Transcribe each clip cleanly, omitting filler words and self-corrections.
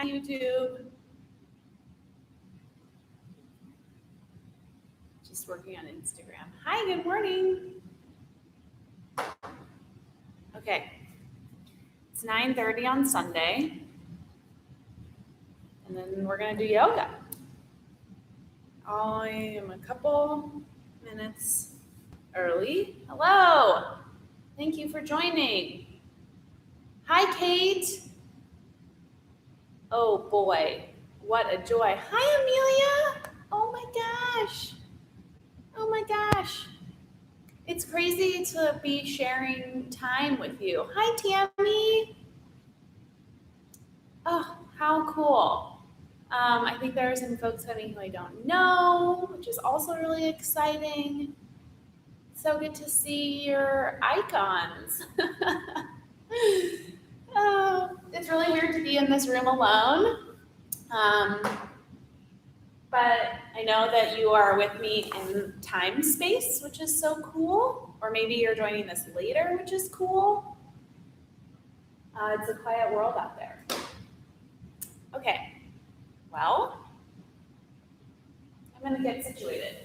YouTube. Just working on Instagram. Hi, good morning. Okay. It's 9:30 on Sunday. And then we're going to do yoga. I am a couple minutes early. Hello. Thank you for joining. Hi, Kate. Oh boy, what a joy. Hi, Amelia. Oh my gosh. Oh my gosh. It's crazy to be sharing time with you. Hi, Tammy. Oh, how cool. I think there are some folks coming who I don't know, which is also really exciting. So good to see your icons. Oh, it's really weird to be in this room alone. But I know that you are with me in time space, which is so cool. Or maybe you're joining this later, which is cool. It's a quiet world out there. Okay, well, I'm going to get situated.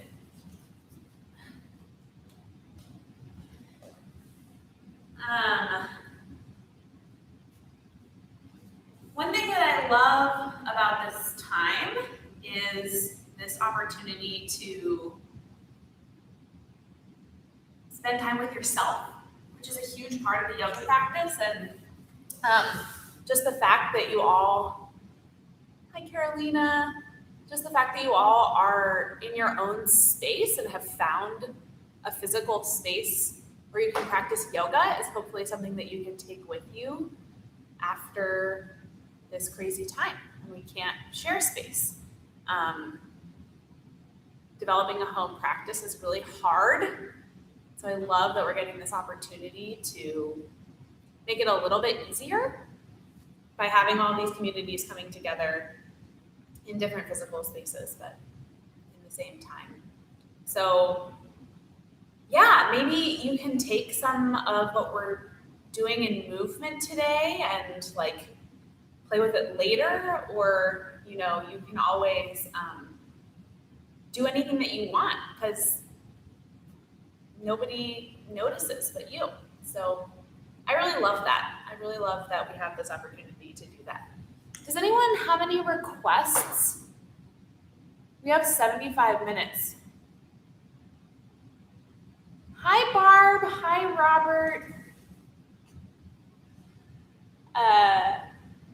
One thing that I love about this time is this opportunity to spend time with yourself, which is a huge part of the yoga practice. And just the fact that you all, hi Carolina, just the fact that you all are in your own space and have found a physical space where you can practice yoga is hopefully something that you can take with you after this crazy time and we can't share space. Developing a home practice is really hard. So I love that we're getting this opportunity to make it a little bit easier by having all these communities coming together in different physical spaces, but in the same time. So yeah, maybe you can take some of what we're doing in movement today and like play with it later, or you can always do anything that you want because nobody notices but you. So I really love that. I really love that we have this opportunity to do that. Does anyone have any requests? We have 75 minutes. Hi, Barb. Hi, Robert.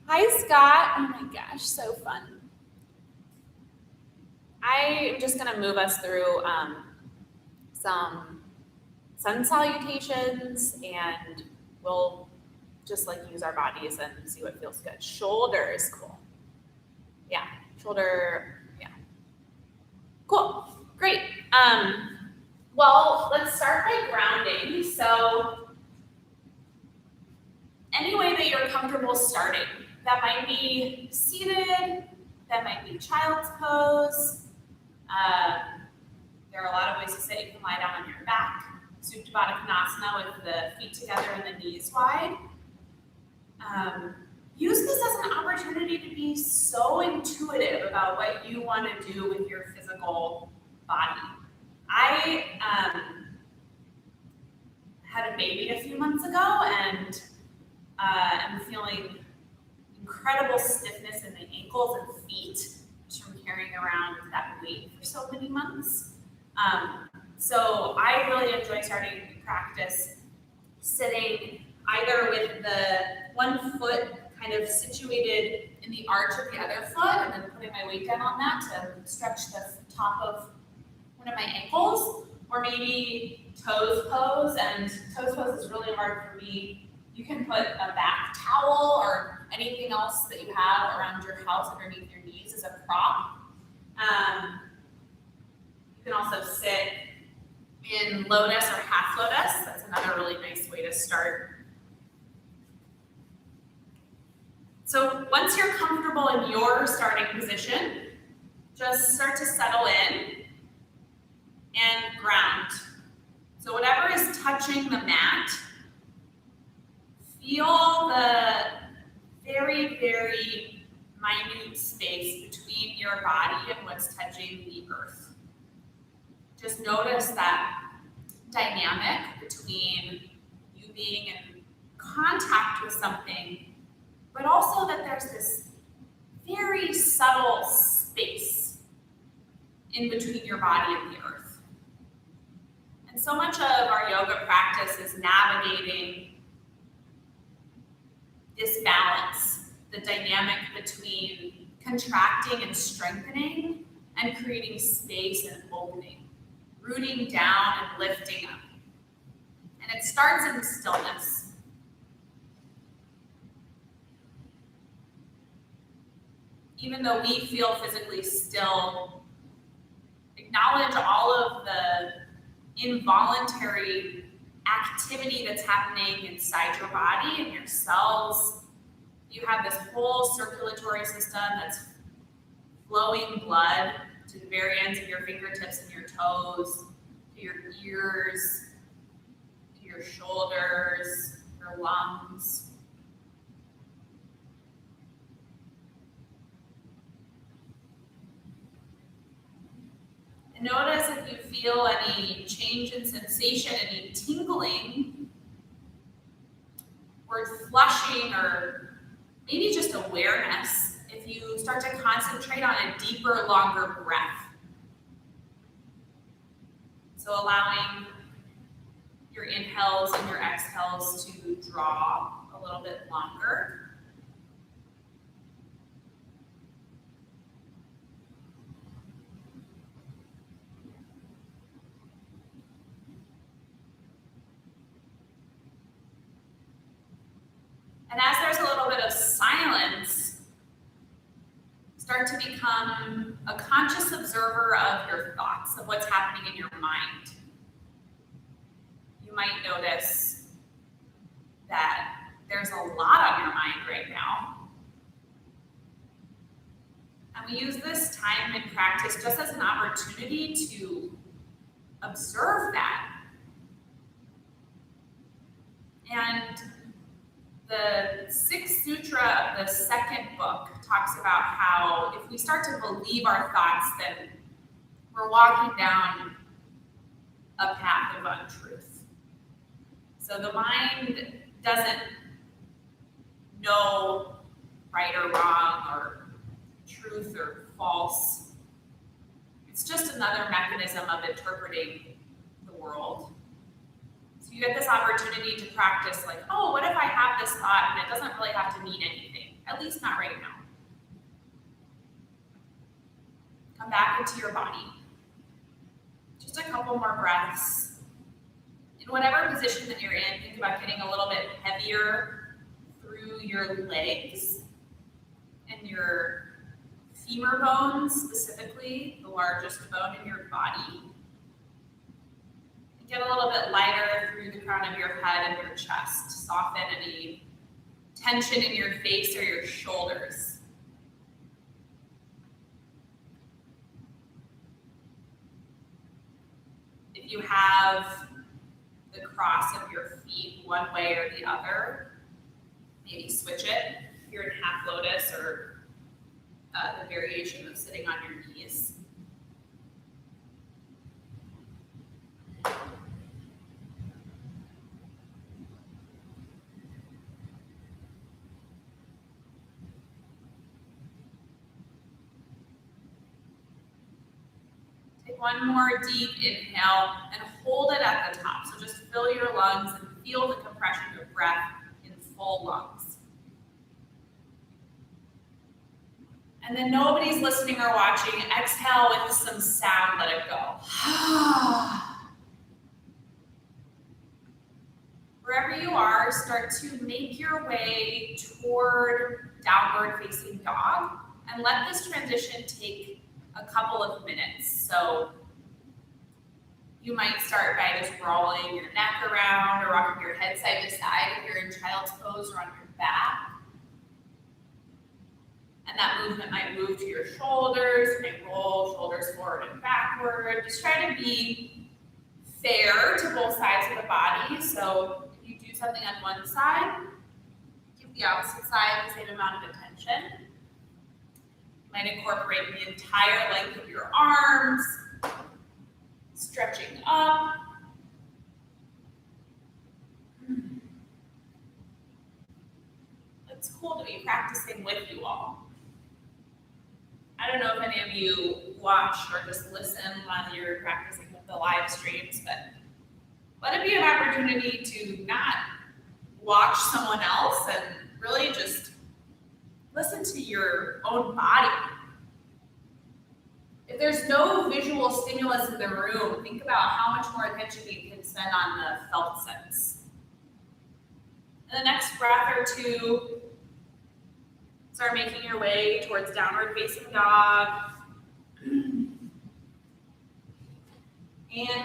Hi, Scott. Oh my gosh, so fun. I am just going to move us through some sun salutations, and we'll just like use our bodies and see what feels good. Shoulder is cool. Yeah, shoulder, yeah. Cool, great. Well, let's start by grounding. So any way that you're comfortable starting. That might be seated, that might be child's pose. There are a lot of ways to sit. You can lie down on your back, Supta Baddha Konasana with the feet together and the knees wide. Use this as an opportunity to be so intuitive about what you want to do with your physical body. I had a baby a few months ago and I'm feeling incredible stiffness in the ankles and feet just from carrying around that weight for so many months. So I really enjoy starting to practice sitting either with the one foot kind of situated in the arch of the other foot and then putting my weight down on that to stretch the top of one of my ankles, or maybe toes pose. And toes pose is really hard for me. You can put a back towel or anything else that you have around your house underneath your knees as a prop. You can also sit in lotus or half lotus. That's another really nice way to start. So once you're comfortable in your starting position, just start to settle in and ground. So whatever is touching the mat, feel the very, very minute space between your body and what's touching the earth. Just notice that dynamic between you being in contact with something, but also that there's this very subtle space in between your body and the earth. And so much of our yoga practice is navigating this balance, the dynamic between contracting and strengthening and creating space and opening, rooting down and lifting up. And it starts in stillness. Even though we feel physically still, acknowledge all of the involuntary activity that's happening inside your body and your cells. You have this whole circulatory system that's flowing blood to the very ends of your fingertips and your toes, to your ears, to your shoulders, your lungs. And notice if you feel any change in sensation, any tingling, or flushing, or maybe just awareness, if you start to concentrate on a deeper, longer breath. So allowing your inhales and your exhales to draw a little bit longer. And as there's a little bit of silence, start to become a conscious observer of your thoughts, of what's happening in your mind. You might notice that there's a lot on your mind right now. And we use this time in practice just as an opportunity to observe that. And the Sixth Sutra of the second book talks about how if we start to believe our thoughts, then we're walking down a path of untruth. So the mind doesn't know right or wrong or truth or false. It's just another mechanism of interpreting the world. You get this opportunity to practice like, oh, what if I have this thought and it doesn't really have to mean anything, at least not right now. Come back into your body. Just a couple more breaths. In whatever position that you're in, think about getting a little bit heavier through your legs and your femur bones, specifically the largest bone in your body. Get a little bit lighter through the crown of your head and your chest. Soften any tension in your face or your shoulders. If you have the cross of your feet one way or the other, maybe switch it. If you're in half lotus or the variation of sitting on your knees. Take one more deep inhale and hold it at the top. So just fill your lungs and feel the compression of breath in full lungs. And then nobody's listening or watching. Exhale with some sound, let it go. Wherever you are, start to make your way toward downward facing dog and let this transition take a couple of minutes. So you might start by just rolling your neck around or rocking your head side to side if you're in child's pose or on your back. And that movement might move to your shoulders, you might roll shoulders forward and backward. Just try to be fair to both sides of the body. So if you do something on one side, give the opposite side the same amount of attention. Might incorporate the entire length of your arms, stretching up. It's cool to be practicing with you all. I don't know if any of you watch or just listen while you're practicing with the live streams, but let it be an opportunity to not watch someone else and really just listen to your own body. If there's no visual stimulus in the room, think about how much more attention you can spend on the felt sense. And the next breath or two, start making your way towards downward facing dog. And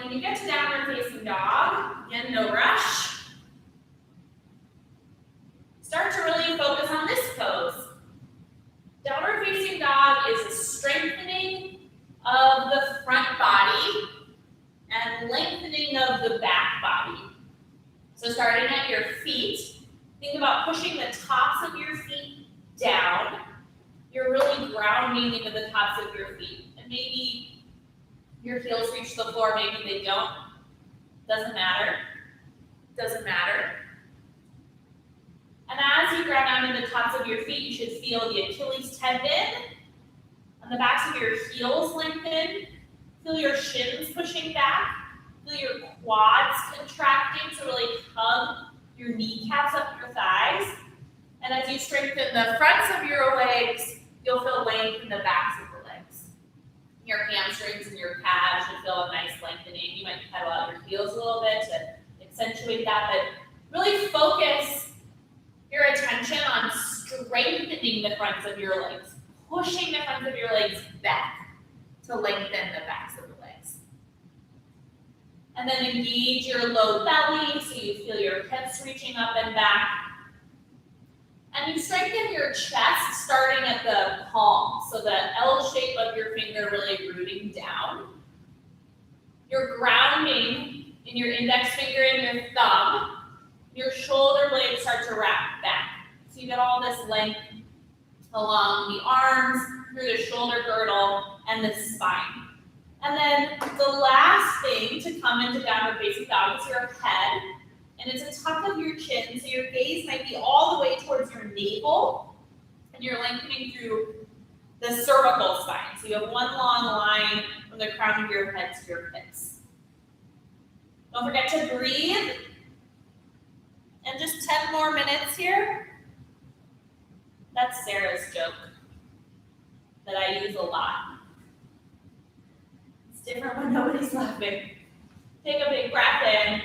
when you get to downward facing dog, again, no rush. Start to really focus on this pose. Downward facing dog is a strengthening of the front body and lengthening of the back body. So starting at your feet, think about pushing the tops of your feet down. You're really grounding into the tops of your feet. And maybe your heels reach the floor, maybe they don't. Doesn't matter. Doesn't matter. And as you ground down into the tops of your feet, you should feel the Achilles tendon and the backs of your heels lengthen. Feel your shins pushing back. Feel your quads contracting, so really hug your kneecaps up your thighs. And as you strengthen the fronts of your legs, you'll feel length in the backs of the legs. Your hamstrings and your calves should feel a nice lengthening. You might pedal out your heels a little bit to accentuate that, but really focus your attention on strengthening the fronts of your legs, pushing the fronts of your legs back to lengthen the backs of the legs. And then engage your low belly so you feel your hips reaching up and back. And you strengthen your chest starting at the palm, so the L shape of your finger really rooting down. You're grounding in your index finger and your thumb. Your shoulder blades start to wrap back. So you get all this length along the arms, through the shoulder girdle, and the spine. And then the last thing to come into downward facing dog is your head. And it's a tuck of your chin, so your gaze might be all the way towards your navel, and you're lengthening through the cervical spine. So you have one long line from the crown of your head to your hips. Don't forget to breathe. And just 10 more minutes here. That's Sarah's joke that I use a lot. It's different when nobody's laughing. Take a big breath in.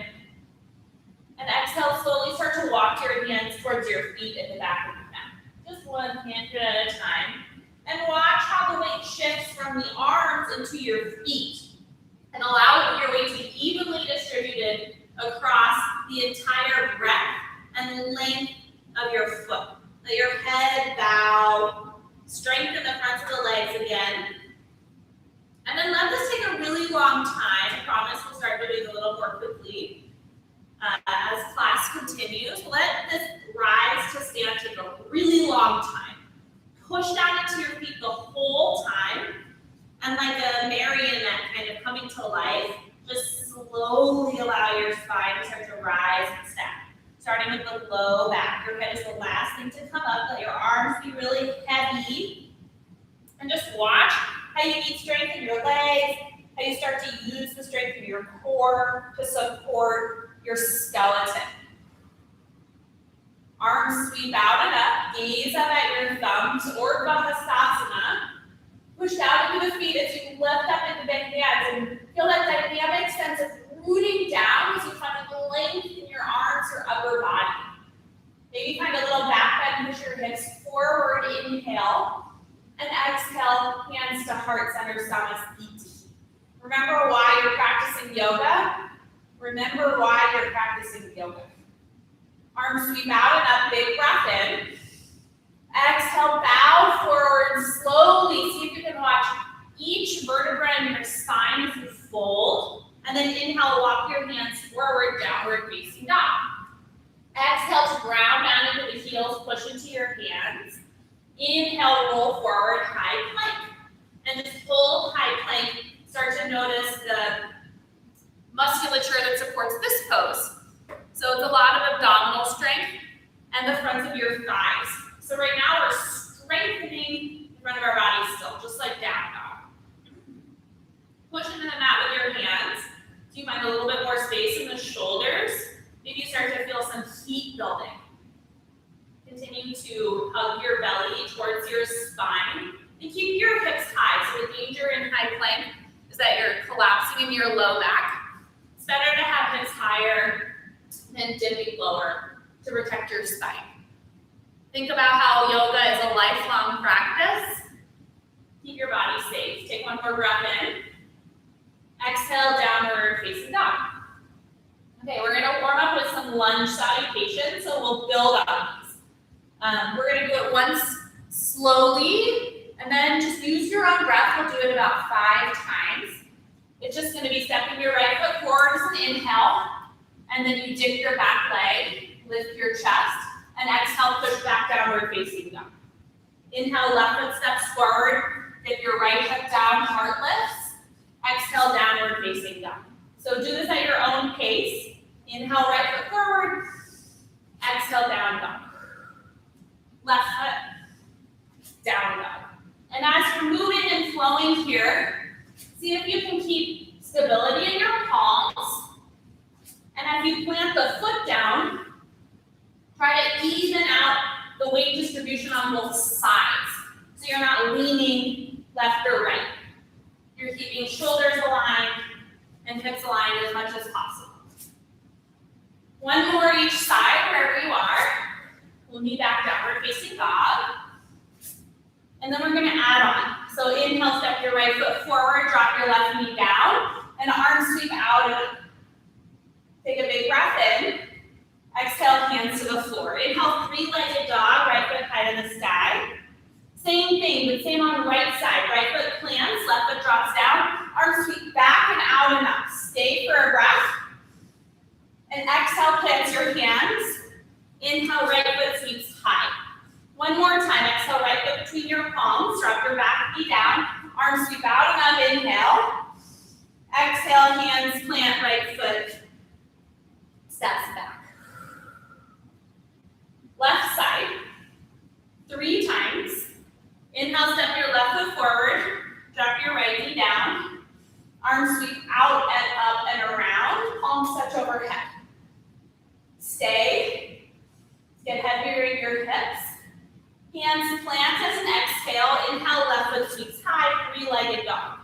And exhale, slowly start to walk your hands towards your feet at the back of your mat. Just one hand at a time. And watch how the weight shifts from the arms into your feet. And allow your weight to be evenly distributed across the entire breadth and length of your foot. Let your head bow. Strengthen the fronts of the legs again. And then let this take a really long time. I promise we'll start doing a little more quickly. As class continues, let this rise to stand take a really long time. Push down into your feet the whole time, and like a marionette kind of coming to life, just slowly allow your spine to start to rise and stack. Starting with the low back. Your head is the last thing to come up. Let your arms be really heavy. And just watch how you need strength in your legs, how you start to use the strength in your core to support your skeleton. Arms sweep out and up, gaze up at your thumbs, or Bahasana. Push out into the feet as you lift up into big hands and feel that dynamic sense of rooting down as you find length in your arms, your upper body. Maybe find a little back bend, push your hips forward, inhale, and exhale, hands to heart center, Samasthiti. Remember why you're practicing yoga. Remember why you're practicing yoga. Arms sweep out and up, big breath in. Exhale, bow forward slowly. See if you can watch each vertebra in your spine as you fold. And then inhale, walk your hands forward, downward facing dog. Exhale to ground down into the heels, push into your hands. Inhale, roll forward, high supports this pose. So it's a lot of abdominal strength and the fronts of your thighs. So right now we're strengthening the front of our body still, just like down dog. Push into the mat with your hands. So you find a little bit more space in the shoulders. Maybe you start to feel some heat building. Continue to hug your belly towards your spine and keep your hips high. So the danger in high plank is that you're collapsing in your low back. It's better to have hips higher than dipping lower to protect your spine. Think about how yoga is a lifelong practice. Keep your body safe. Take one more breath in. Exhale, downward facing dog. Okay, we're gonna warm up with some lunge salutation, so we'll build up these. We're gonna do it once slowly, and then just use your own breath. We'll do it about 5 times. It's just gonna be stepping your right foot forward as an inhale, and then you dip your back leg, lift your chest, and exhale, push back downward facing dog. Inhale, left foot steps forward, dip your right hip down, heart lifts. Exhale, downward facing dog. So do this at your own pace. Inhale, right foot forward. Exhale, down dog. Left foot, down dog. And as you're moving and flowing here, see if you can keep stability in your palms. And as you plant the foot down, try to even out the weight distribution on both sides. So you're not leaning left or right. You're keeping shoulders aligned and hips aligned as much as possible. One more each side, wherever you are. We'll knee back downward facing dog. And then we're gonna add on. So inhale, step your right foot forward, drop your left knee down, and arm sweep out and up. Take a big breath in. Exhale, hands to the floor. Inhale, 3-legged dog, right foot high to the sky. Same thing, but same on the right side. Right foot plants, left foot drops down. Arm sweep back and out and up. Stay for a breath. And exhale, plants your hands. Inhale, right foot sweeps high. One more time. Exhale, right foot between your palms. Drop your back knee down. Arm sweep out and up. Inhale. Exhale, hands plant, right foot steps back. Left side. 3 times. Inhale, step your left foot forward. Drop your right knee down. Arms sweep out and up and around. Palms touch overhead. Stay. Get heavier in your hips. Hands plant as an exhale. Inhale, left foot sweeps high, 3-legged dog.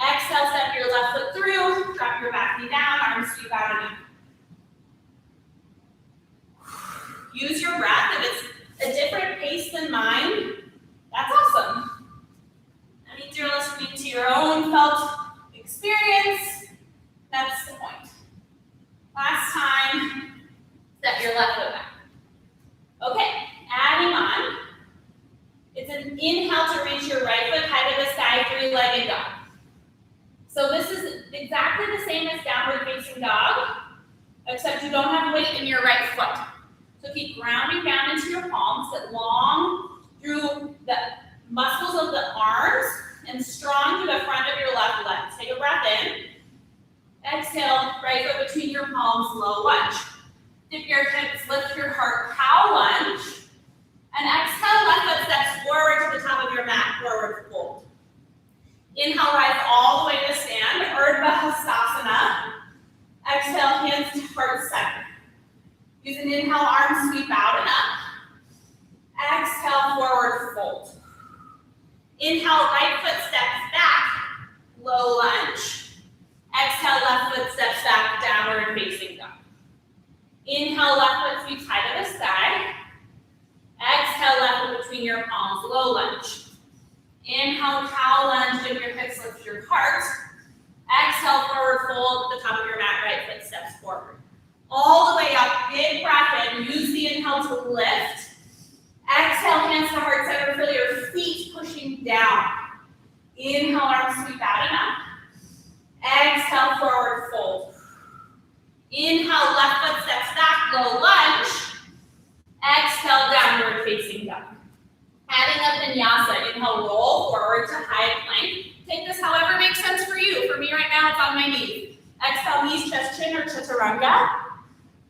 Exhale, step your left foot through. Drop your back knee down. Arms sweep out and up. Use your breath. If it's a different pace than mine, that's awesome. That means you're listening to your own felt experience. That's the point. Last time, step your left foot back. Okay, adding on. It's an inhale to reach your right foot high to the sky, 3-legged dog. So this is exactly the same as downward facing dog, except you don't have weight in your right foot. So keep grounding down into your palms, sit long through the muscles of the arms and strong through the front of your left leg. Take a breath in. Exhale, right foot between your palms, low lunge. Dip your hips, lift your heart, cow lunge. And exhale, left foot steps forward to the top of your mat, forward fold. Inhale, rise all the way to stand, Urdhva Hastasana. Exhale, hands to heart center. Use an inhale, arms sweep out and up. Exhale, forward fold. Inhale, right foot steps back, low lunge. Exhale, left foot steps back, downward facing dog. Inhale, left foot sweeps high to the sky. Exhale, left foot between your palms, low lunge. Inhale, cow lunge, dip your hips, lift your heart. Exhale, forward fold at the top of your mat, right foot steps forward. All the way up, big breath in, use the inhale to lift. Exhale, hands to heart center, feel your feet pushing down. Inhale, arms sweep out and up. Exhale, forward fold. Inhale, left foot steps back, low lunge. Exhale, downward facing dog. Adding up Vinyasa, inhale, roll forward to high plank. Take this however makes sense for you. For me right now, it's on my knees. Exhale, knees, chest, chin, or chaturanga.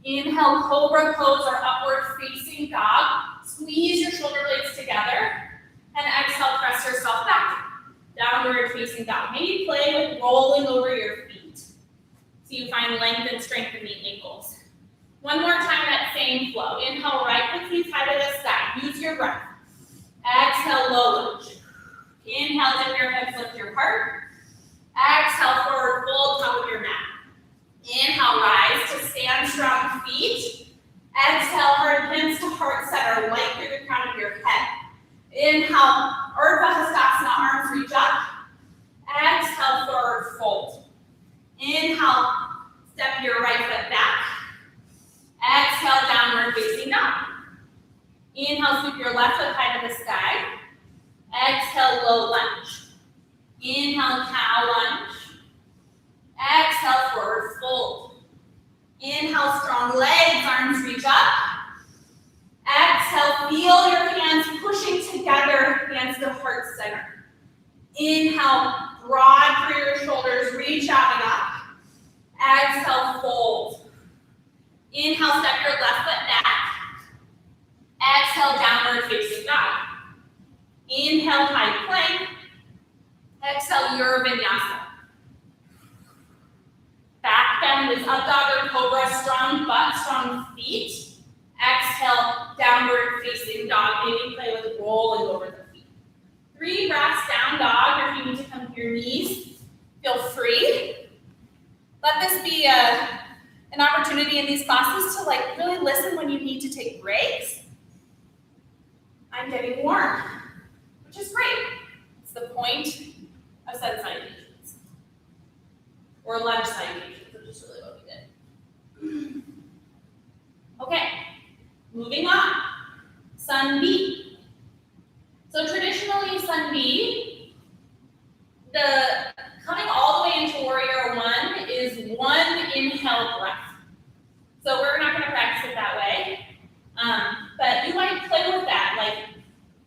Inhale, cobra pose or upward facing dog. Squeeze your shoulder blades together. And exhale, press yourself back. Downward facing dog. Maybe play with rolling over your feet, so you find length and strength in the ankles. One more time, that same flow. Inhale, right foot keeps high to the sky. Use your breath. Exhale, low lunge. Inhale, dip your hips, lift your heart. Exhale, forward fold, top of your mat. Inhale, rise to stand, strong feet. Exhale, hard pins to heart center, light through the crown of your head. Inhale, Urdhva Hastasana, arms reach up. Exhale, forward fold. Inhale, step your right foot back. Exhale, downward facing dog. Inhale, sweep your left foot high to the sky. Exhale, low lunge. Inhale, cow lunge. Exhale, forward fold. Inhale, strong legs, arms reach up. Exhale, feel your hands pushing together, hands to heart center. Inhale, broad through your shoulders, reach out and up. Exhale, fold. Inhale, step your left foot back. Exhale, downward facing dog. Inhale, high plank. Exhale, your vinyasa. Back bend is up dog or cobra, strong butt, strong feet. Exhale, downward facing dog. Maybe play with rolling over the feet. 3 breaths, down dog, or if you need to come to your knees, feel free. Let this be an opportunity in these classes to really listen when you need to take breaks. I'm getting warm, which is great. It's the point of sun salutations. Or lunge salutations, which is really what we did. Okay, moving on. Sun B. So traditionally, Sun B, the coming all the way into Warrior One is one inhale breath. So we're not going to practice it that way. But you might play with that, like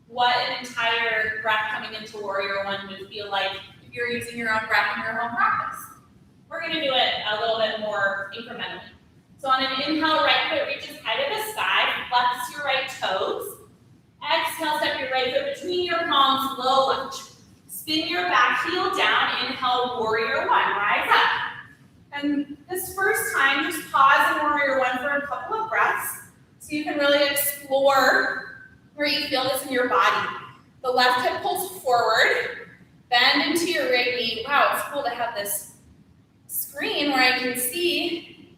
what an entire breath coming into Warrior One would feel like if you're using your own breath in your home practice. We're going to do it a little bit more incrementally. So on an inhale, right foot reaches high to the sky, flex your right toes. Exhale, step your right foot between your palms, low lunge. Spin your back heel down, inhale, Warrior One, rise up. And this first time, just pause in Warrior One for a couple of breaths so you can really explore where you feel this in your body. The left hip pulls forward, bend into your right knee. Wow, it's cool to have this screen where I can see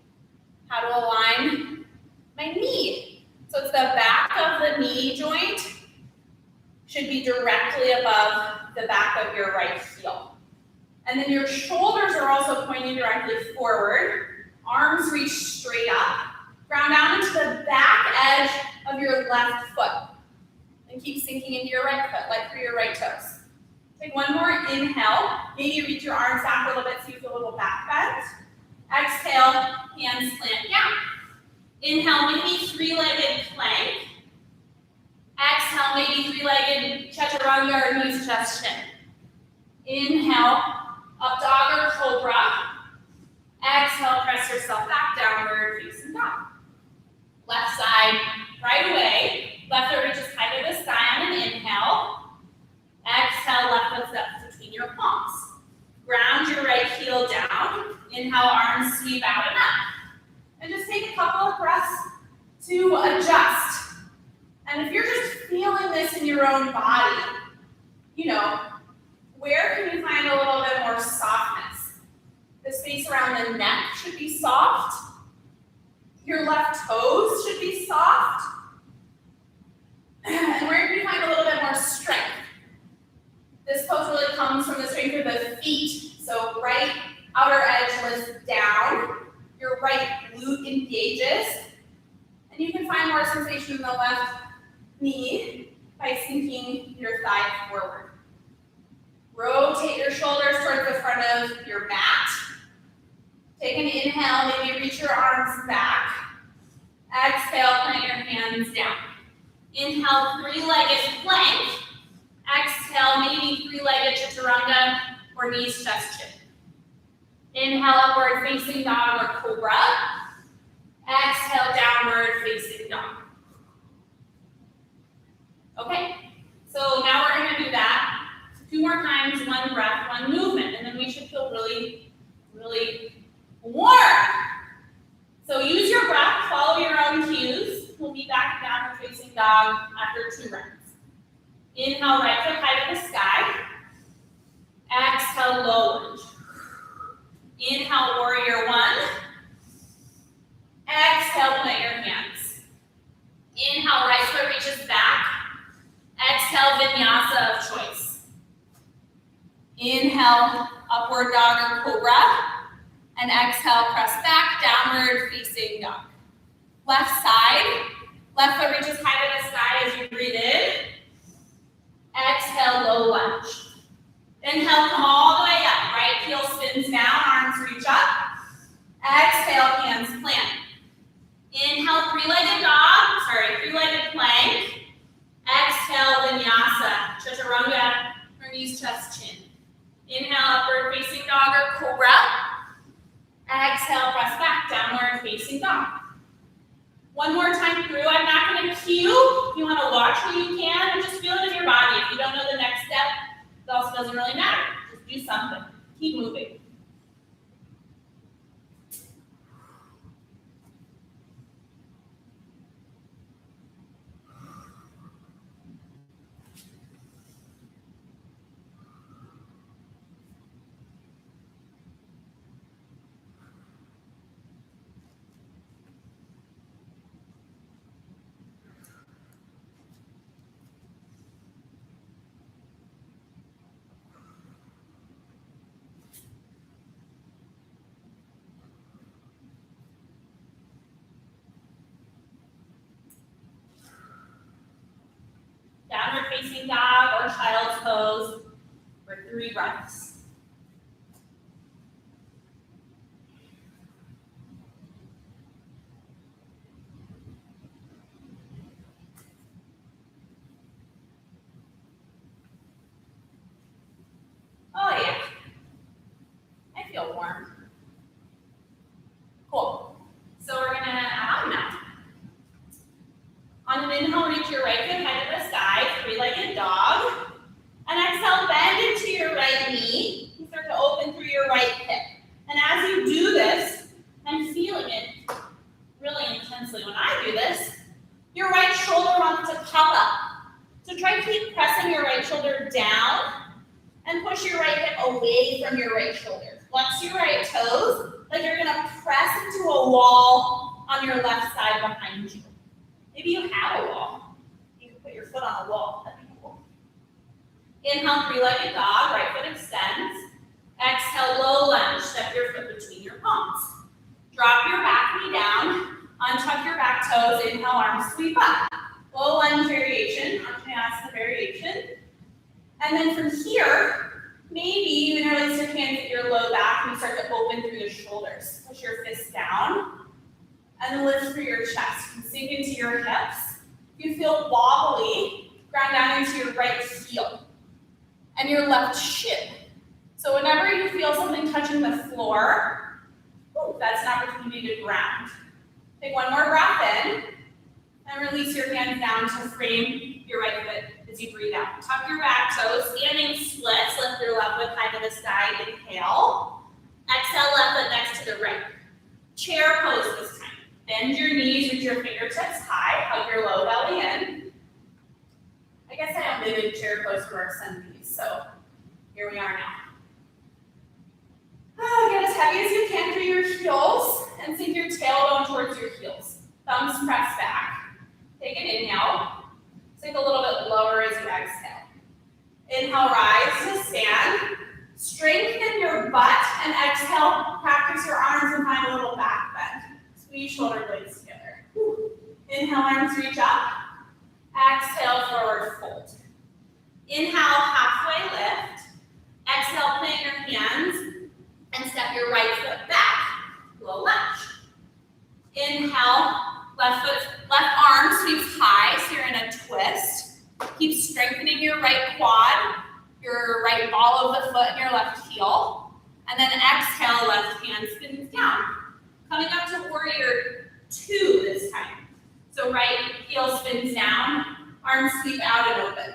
how to align my knee. So it's the back of the knee joint should be directly above the back of your right heel. And then your shoulders are also pointing directly forward. Arms reach straight up. Ground down into the back edge of your left foot. And keep sinking into your right foot, like through your right toes. Take one more inhale. Maybe reach your arms back a little bit so you feel a little back bend. Exhale, hands slant down. Inhale, maybe 3-legged plank. Exhale, maybe 3-legged chaturanga or knees, chest, chin. Inhale, up dog or cobra. Exhale, press yourself back, downward facing dog. Left side, right away. Left foot reaches high to the sky on an inhale. Exhale, left foot steps between your palms. Ground your right heel down. Inhale, arms sweep out and up. And just take a couple of breaths to adjust. And if you're just feeling this in your own body, where can you find a little bit more softness? The space around the neck should be soft. Your left toes should be soft. And where can you find a little bit more strength? This pose really comes from the strength of the feet. So right outer edge lifts down. Your right glute engages. And you can find more sensation in the left knee by sinking your thigh forward. Rotate your shoulders towards the front of your mat. Take an inhale, maybe reach your arms back. Exhale, plant your hands down. Inhale, 3-legged plank. Exhale, maybe 3-legged chaturanga or knees, chest, chin. Inhale, upward facing dog or cobra. Exhale, downward facing dog. Okay, so now we're gonna do that 2 more times, 1 breath, 1 movement, and then we should feel really, really warm. So use your breath, follow your own cues. We'll be back downward facing dog after 2 rounds. Inhale, right foot high to the sky. Exhale, low lunge. Inhale, warrior 1. Exhale, plant your hands. Inhale, right foot reaches back. Exhale, vinyasa of choice. Inhale, upward dog or cobra. And exhale, press back, downward facing dog. Left side, left foot reaches high to the sky as you breathe in. Exhale, low lunge. Inhale, come all the way up. Right heel spins down, arms reach up. Exhale, hands plant. Inhale, three-legged plank. Exhale, vinyasa, chaturanga, or knees, chest, chin. Inhale, upward facing dog or cobra. Exhale, press back, downward facing dog. 1 more time through. I'm not going to cue. If you want to watch me, you can, and just feel it in your body. If you don't know the next step, it also doesn't really matter. Just do something. Keep moving. Downward facing dog or child's pose for 3 breaths. Oh yeah, I feel warm. Cool. So we're gonna now. On an inhale, reach your right foot high to the sky, 3-legged dog. And exhale, bend into your right knee. You start to open through your right hip. And as you do this, I'm feeling it really intensely. When I do this, your right shoulder wants to pop up. So try to keep pressing your right shoulder down and push your right hip away from your right shoulder. Flex your right toes like you're gonna press into a wall on your left side behind you. Maybe you have a wall. You can put your foot on a wall. That'd be cool. Inhale, 3-legged dog, right foot extends. Exhale, low lunge. Step your foot between your palms. Drop your back knee down. Untuck your back toes. Inhale, arms sweep up. Low lunge variation, Vinyasa variation. And then from here, maybe you interlace your hands at your low back and you start to open through the shoulders. Push your fists down. And lift through your chest. You can sink into your hips. If you feel wobbly, ground down into your right heel and your left shin. So whenever you feel something touching the floor, that's an opportunity to ground. Take 1 more breath in and release your hands down to frame your right foot as you breathe out. Tuck your back toes, standing splits. Lift your left foot high to the sky. Inhale. Exhale, left foot next to the right. Chair pose this time. Bend your knees with your fingertips high, hug your low belly in. I guess I omitted chair pose for our Sundays, so here we are now. Get as heavy as you can through your heels and sink your tailbone towards your heels. Thumbs press back. Take an inhale. Sink a little bit lower as you exhale. Inhale, rise to stand. Strengthen your butt and exhale. Practice your arms and find a little back bend. Squeeze shoulder blades together. Inhale, arms reach up. Exhale, forward fold. Inhale, halfway lift. Exhale, plant your hands and step your right foot back. Low lunge. Inhale, left arm sweeps high, so you're in a twist. Keep strengthening your right quad, your right ball of the foot, and your left heel. And then exhale, left right heel spins down, arms sweep out and open.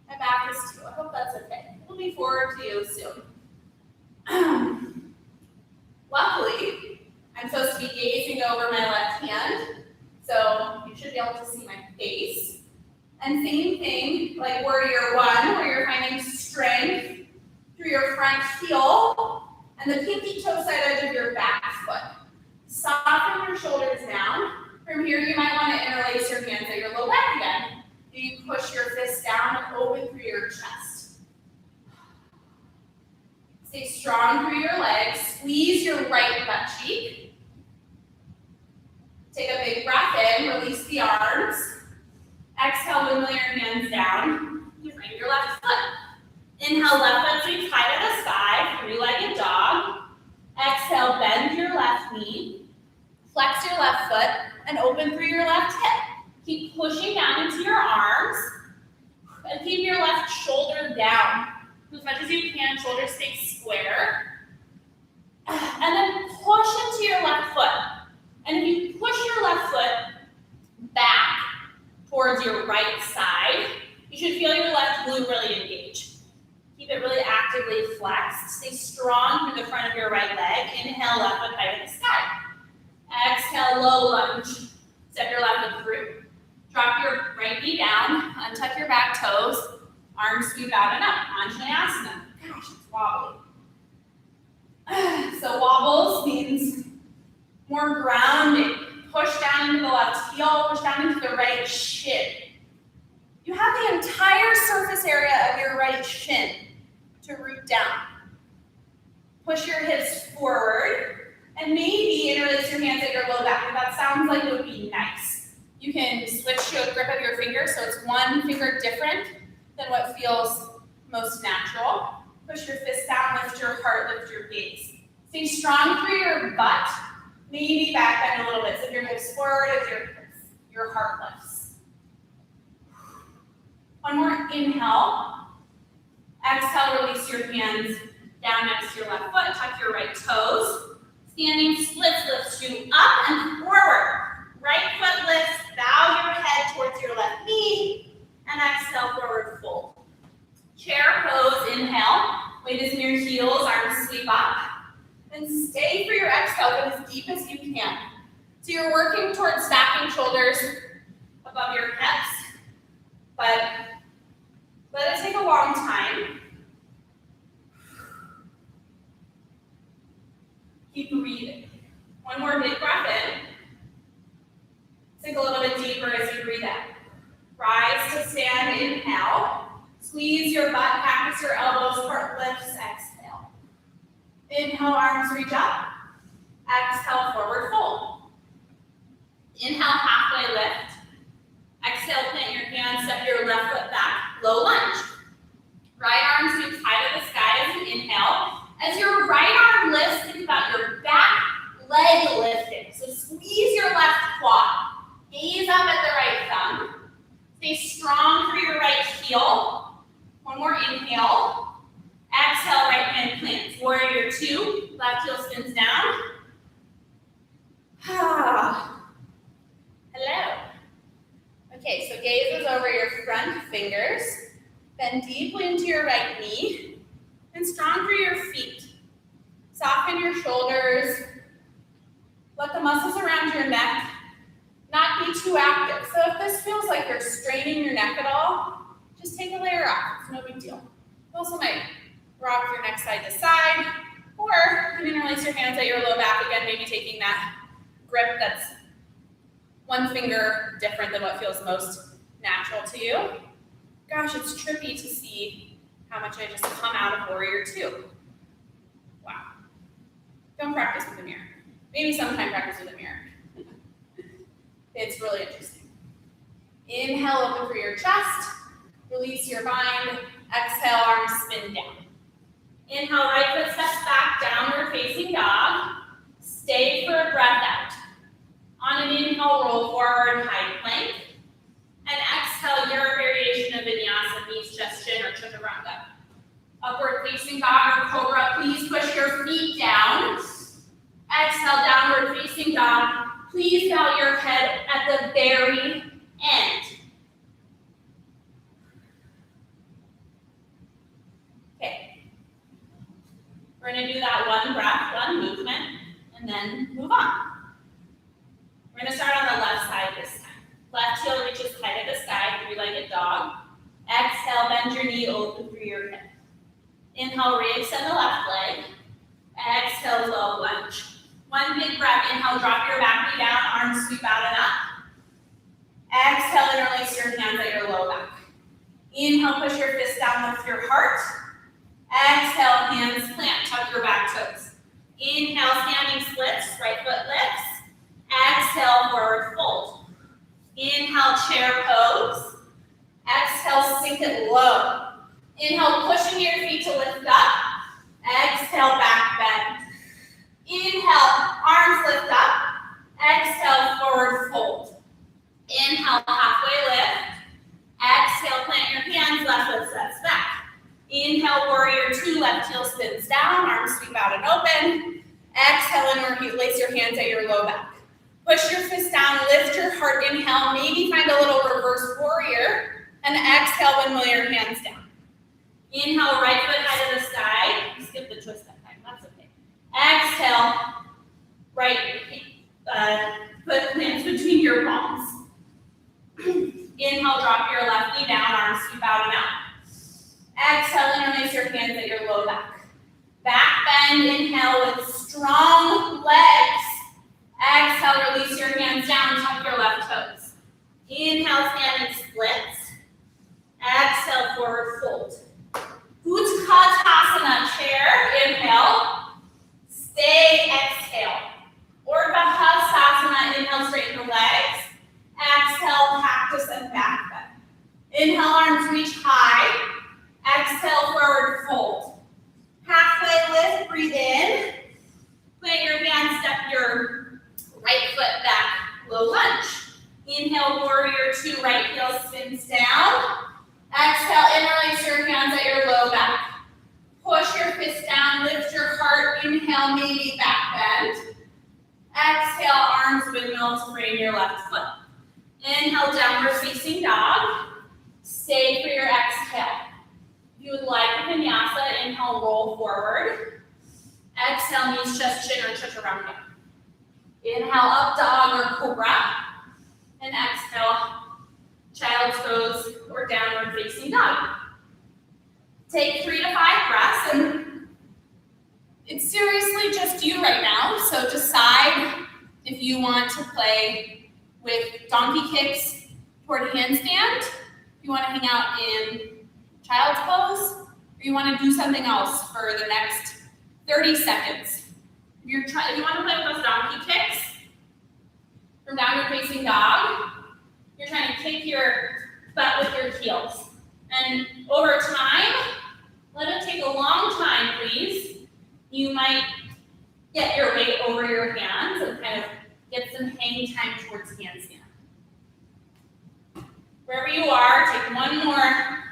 My back is too. I hope that's okay. We'll be forward to you soon. Luckily, I'm supposed to be gazing over my left hand, so you should be able to see my face. And same thing, like warrior one, where you're finding strength through your front heel and the pinky toe side edge of your back foot. Soften your shoulders down. From here, you might want to interlace your hands at your low back again. You push your fists down and open through your chest. Stay strong through your legs. Squeeze your right butt cheek. Take a big breath in, release the arms. Exhale, wiggle your hands down. You bring your left foot. Inhale, left foot sweeps high to the sky, three-legged dog. Exhale, bend your left knee. Flex your left foot and open through your left hip. Keep pushing down into your arms and keep your left shoulder down. As much as you can, shoulders stay square. And then push into your left foot. And if you push your left foot back towards your right side, you should feel your left glute really engage. Keep it really actively flexed. Stay strong through the front of your right leg. Inhale, left foot high to the sky. Exhale, low lunge. Step your left foot through. Drop your right knee down, untuck your back toes, arms sweep out and up. Vinyasa. Gosh, it's wobbly. So wobbles means more grounding. Push down into the left heel, push down into the right shin. You have the entire surface area of your right shin to root down. Push your hips forward, and maybe interlace your hands at your low back. If that sounds like it would be nice. You can switch to a grip of your finger, so it's one finger different than what feels most natural. Push your fist down, lift your heart, lift your gaze. Stay strong through your butt. Maybe back bend a little bit. So if your hips forward, as your heart lifts. One more inhale. Exhale, release your hands down next to your left foot. Tuck your right toes. Standing splits lifts you up and forward. Right foot lifts, bow your head towards your left knee, and exhale, forward fold. Chair pose, inhale. Weight is in your heels, arms sweep up. And stay for your exhale, go as deep as you can. So you're working towards stacking shoulders above your hips, but let it take a long time. Keep breathing. One more big breath in. Sink a little bit deeper as you breathe out. Rise to stand, inhale. Squeeze your butt, practice your elbows, heart lifts, exhale. Inhale, arms reach up. Exhale, forward fold. Inhale, halfway lift. Exhale, plant your hands, step your left foot back, low lunge. Right arm sweeps high to the sky as you inhale. As your right arm lifts, think about your back leg lifting. So squeeze your left quad. Gaze up at the right thumb. Stay strong through your right heel. One more inhale. Exhale, right hand plants. Warrior two. Left heel spins down. Hello. Okay, so gaze is over your front fingers. Bend deeply into your right knee. And strong through your feet. Soften your shoulders. Let the muscles around your neck not be too active. So if this feels like you're straining your neck at all, just take a layer off. It's no big deal. You also might rock your neck side to side, or you can interlace your hands at your low back again, maybe taking that grip that's one finger different than what feels most natural to you. Gosh, it's trippy to see how much I just come out of warrior two. Wow. Don't practice with the mirror. Maybe sometime practice with a mirror. It's really interesting. Inhale, open through your chest. Release your bind. Exhale, arms spin down. Inhale, right foot steps back, downward facing dog. Stay for a breath out. On an inhale, roll forward, high plank. And exhale, your variation of vinyasa, knees, chest, chin, or chaturanga. Upward facing dog or cobra, please push your feet down. Exhale, downward facing dog. Please bow your head at very end. Okay. We're going to do that one breath, one movement, and then move on. We're going to start on the left side this time. Left heel reaches high to the sky, three-legged dog. Exhale, bend your knee open through your hip. Inhale, re-extend the left leg. Exhale, low lunge. One big breath. Inhale, drop your back knee down, arms sweep out and up. Exhale, interlace your hands at your low back. Inhale, push your fist down, lift your heart. Exhale, hands plant, tuck your back toes. Inhale, standing splits, right foot lifts. Exhale, forward fold. Inhale, chair pose. Exhale, sink it low. Inhale, pushing your feet to lift up. Exhale, back bend. Inhale, arms lift up. Exhale, forward fold. Inhale, halfway lift. Exhale, plant your hands, left foot steps back. Inhale, warrior two, left heel spins down, arms sweep out and open. Exhale, interlace your hands at your low back. Push your fist down, lift your heart, inhale, maybe find a little reverse warrior, and exhale, windmill your hands down. Inhale, right foot high to the sky. Skip the twist that time, that's okay. Exhale, right foot plants between your palms. Inhale, drop your left knee down, arms sweep out and out. Exhale, interlace your hands at your low back. Back bend, inhale with strong legs. Exhale, release your hands down, tuck your left toes. Inhale, standing splits. Exhale, forward fold. Utkatasana, chair, inhale. Stay, exhale. Urdhva inhale, straighten your legs. Exhale, cactus and back bend. Inhale, arms reach high. Exhale, forward fold. Halfway lift, breathe in. Plant your hands, step your right foot back, low lunge. Inhale, warrior two, right heel spins down. Exhale, interlace your hands at your low back. Push your fist down, lift your heart. Inhale, maybe back bend. Exhale, arms windmill to frame your left foot. Inhale, downward facing dog. Stay for your exhale. If you would like a vinyasa, inhale, roll forward. Exhale, knees, chest, chin, or chaturanga. Inhale, up dog or cobra. And exhale, child's pose or downward facing dog. Take 3 to 5 breaths, and it's seriously just you right now, so decide if you want to play with donkey kicks toward handstand, if you want to hang out in child's pose, or you want to do something else for the next 30 seconds. If you want to play with those donkey kicks from downward facing dog, you're trying to kick your butt with your heels. And over time, let it take a long time, please. You might get your weight over your hands and kind of get some hang time towards handstand. Wherever you are, take one more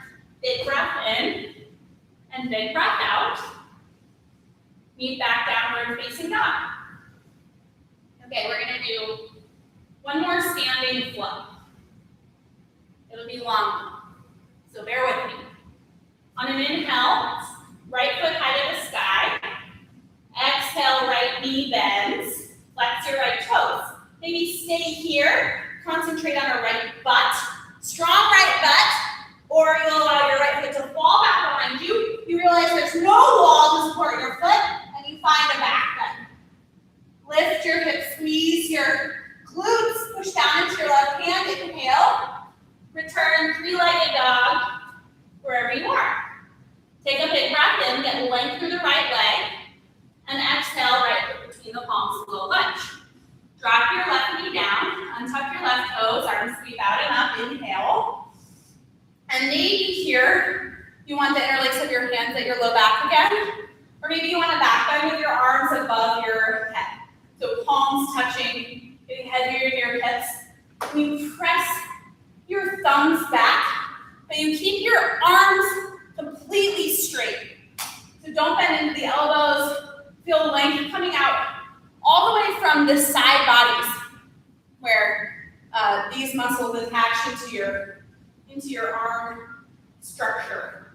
big breath in and big breath out. Meet back downward facing dog. Okay, we're gonna do one more standing flow. It'll be long, so bear with me. On an inhale, right foot high to the sky. Exhale, right knee bends. Flex your right toes. Maybe stay here. Concentrate on a right butt. Strong right butt. Or you'll allow your right foot to fall back behind you. You realize there's no wall to support your foot, and you find a back bend. Lift your hips, squeeze your glutes. Push down into your left hand. Inhale. Return, three-legged dog, wherever you are. Take a big breath in, get length through the right leg, and exhale, right foot between the palms, low lunge. Drop your left knee down, untuck your left toes, arms sweep out and up, inhale. And maybe here, you want the interlace of your hands at your low back again, or maybe you want to back bend with your arms above your head. So palms touching, getting heavier in your hips. And you press your thumbs back, but you keep your arms completely straight. So don't bend into the elbows. Feel length coming out all the way from the side bodies, where these muscles attached into your arm structure.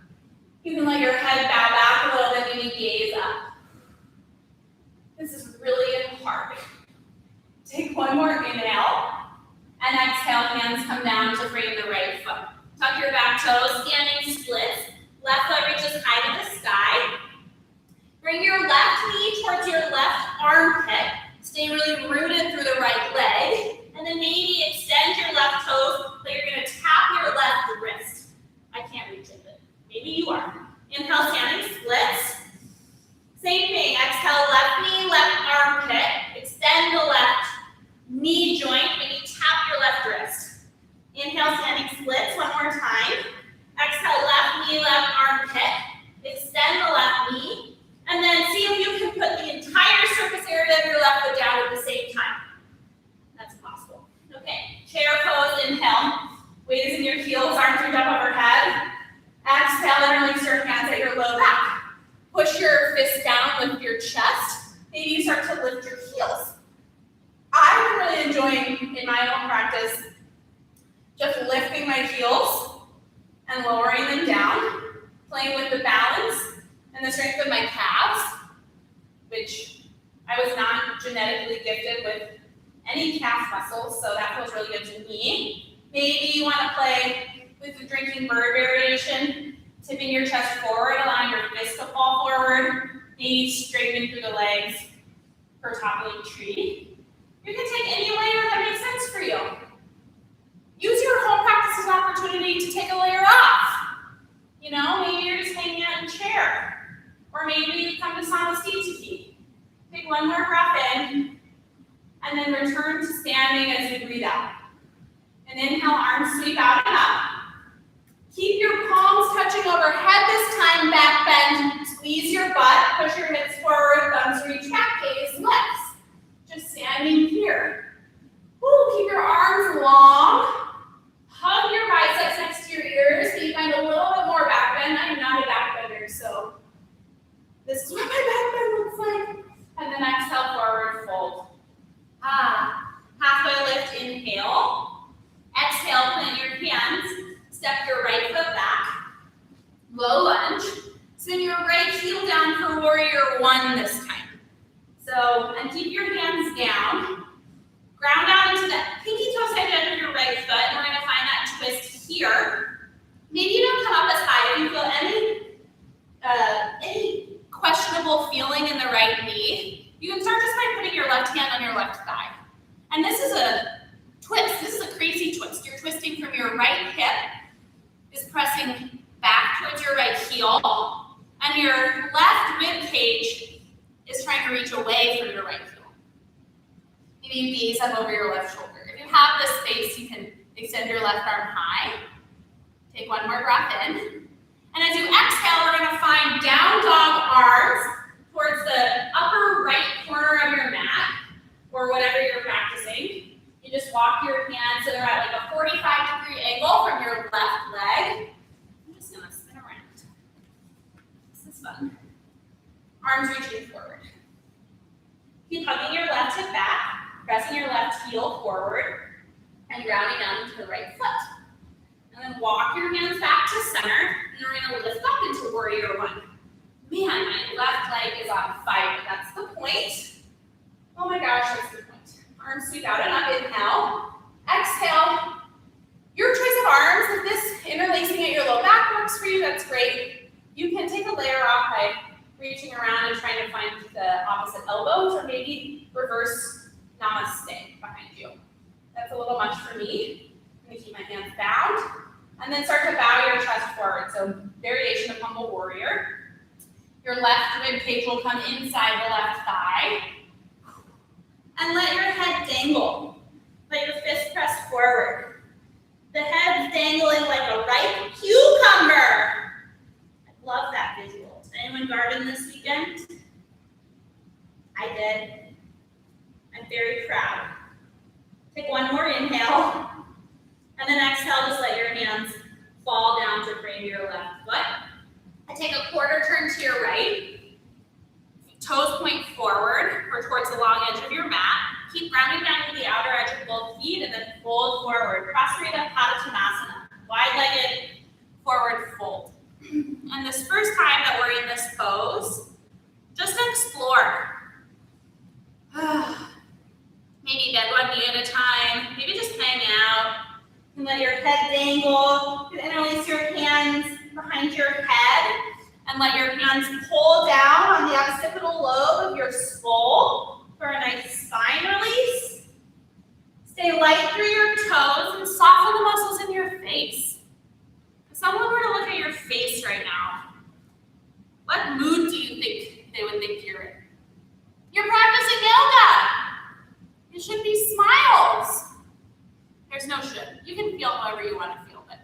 You can let your head bow back a little bit, maybe gaze up. This is really hard. Take one more inhale, and exhale, hands come down to frame the right foot. Tuck your back toes, standing splits. Left leg reaches high to the sky. Bring your left knee towards your left armpit. Stay really rooted through the right leg. And then maybe extend your left toes, but you're gonna tap your left wrist. I can't reach it, but maybe you are. Inhale, standing splits. Same thing, exhale, left knee, left armpit. Extend the left knee joint, maybe tap your left wrist. Inhale, standing splits, one more time. Exhale, left knee, left armpit. Extend the left knee. And then see if you can put the entire surface area of your left foot down at the same time. That's impossible. Okay, chair pose, inhale. Weight is in your heels, arms reach up overhead. Exhale, and release your hands at your low back. Push your fists down, lift your chest. Maybe you start to lift your heels. I'm really enjoying, in my own practice, just lifting my heels and lowering them down, playing with the balance and the strength of my calves, which I was not genetically gifted with any calf muscles, so that feels really good to me. Maybe you want to play with the drinking bird variation, tipping your chest forward, allowing your fists to fall forward, maybe straightening through the legs for toppling tree. You can take any layer that makes sense for you. Use your home practice as an opportunity to take a layer off. You know, maybe you're just hanging out in a chair, or maybe you come to Samasthiti. Take one more breath in, and then return to standing as you breathe out. And inhale, arms sweep out and up. Keep your palms touching overhead this time, back bend. Squeeze your butt, push your hips forward, thumbs reach back, gaze left. Just standing here. Ooh, keep your arms long. Hug your biceps next to your ears so you find a little bit more back bend. I'm not a back bender, so this is what my back bend looks like. And then exhale, forward fold. Halfway lift, inhale. Exhale, plant your hands. Step your right foot back. Low lunge. Spin your right heel down for warrior one this time. So, and keep your hands down. Ground out into that pinky toe side edge of your right foot, and we're going to find that twist here. Maybe you don't come up as high. If you feel any questionable feeling in the right knee, you can start just by putting your left hand on your left thigh. And this is a twist. This is a crazy twist. You're twisting from your right hip, is pressing back towards your right heel, and your left rib cage is trying to reach away from your right heel. Maybe you gaze up over your left shoulder. If you have the space, you can extend your left arm high. Take one more breath in. And as you exhale, we're going to find down dog arms towards the upper right corner of your mat, or whatever you're practicing. You just walk your hands so they're at like a 45-degree angle from your left leg. I'm just going to spin around. This is fun. Arms reaching forward. Keep hugging your left hip back. Pressing your left heel forward and grounding down into the right foot. And then walk your hands back to center, and we're going to lift up into warrior one. Man, my left leg is on fire. That's the point. Oh my gosh, that's the point. Arms sweep out and up. Inhale. Exhale. Your choice of arms, if this interlacing at your low back works for you, that's great. You can take a layer off by reaching around and trying to find the opposite elbows, or maybe reverse namaste behind you. That's a little much for me. I'm going to keep my hands bound. And then start to bow your chest forward. So variation of humble warrior. Your left rib cage will come inside the left thigh. And let your head dangle. Let your fist press forward. The head's dangling like a ripe cucumber. I love that visual. Did anyone garden this weekend? I did. I'm very proud. Take one more inhale, and then exhale, just let your hands fall down to frame your left foot. I take a quarter turn to your right. Toes point forward or towards the long edge of your mat. Keep rounding down to the outer edge of both feet and then fold forward. Prasarita Padottanasana, wide-legged forward fold. And this first time that we're in this pose, just explore. Maybe bend one knee at a time, maybe just hang out. You can let your head dangle. You can interlace your hands behind your head and let your hands pull down on the occipital lobe of your skull for a nice spine release. Stay light through your toes and soften the muscles in your face. If someone were to look at your face right now, what mood do you think they would think you're in? You're practicing yoga. It should be smiles. There's no should. You can feel however you want to feel, but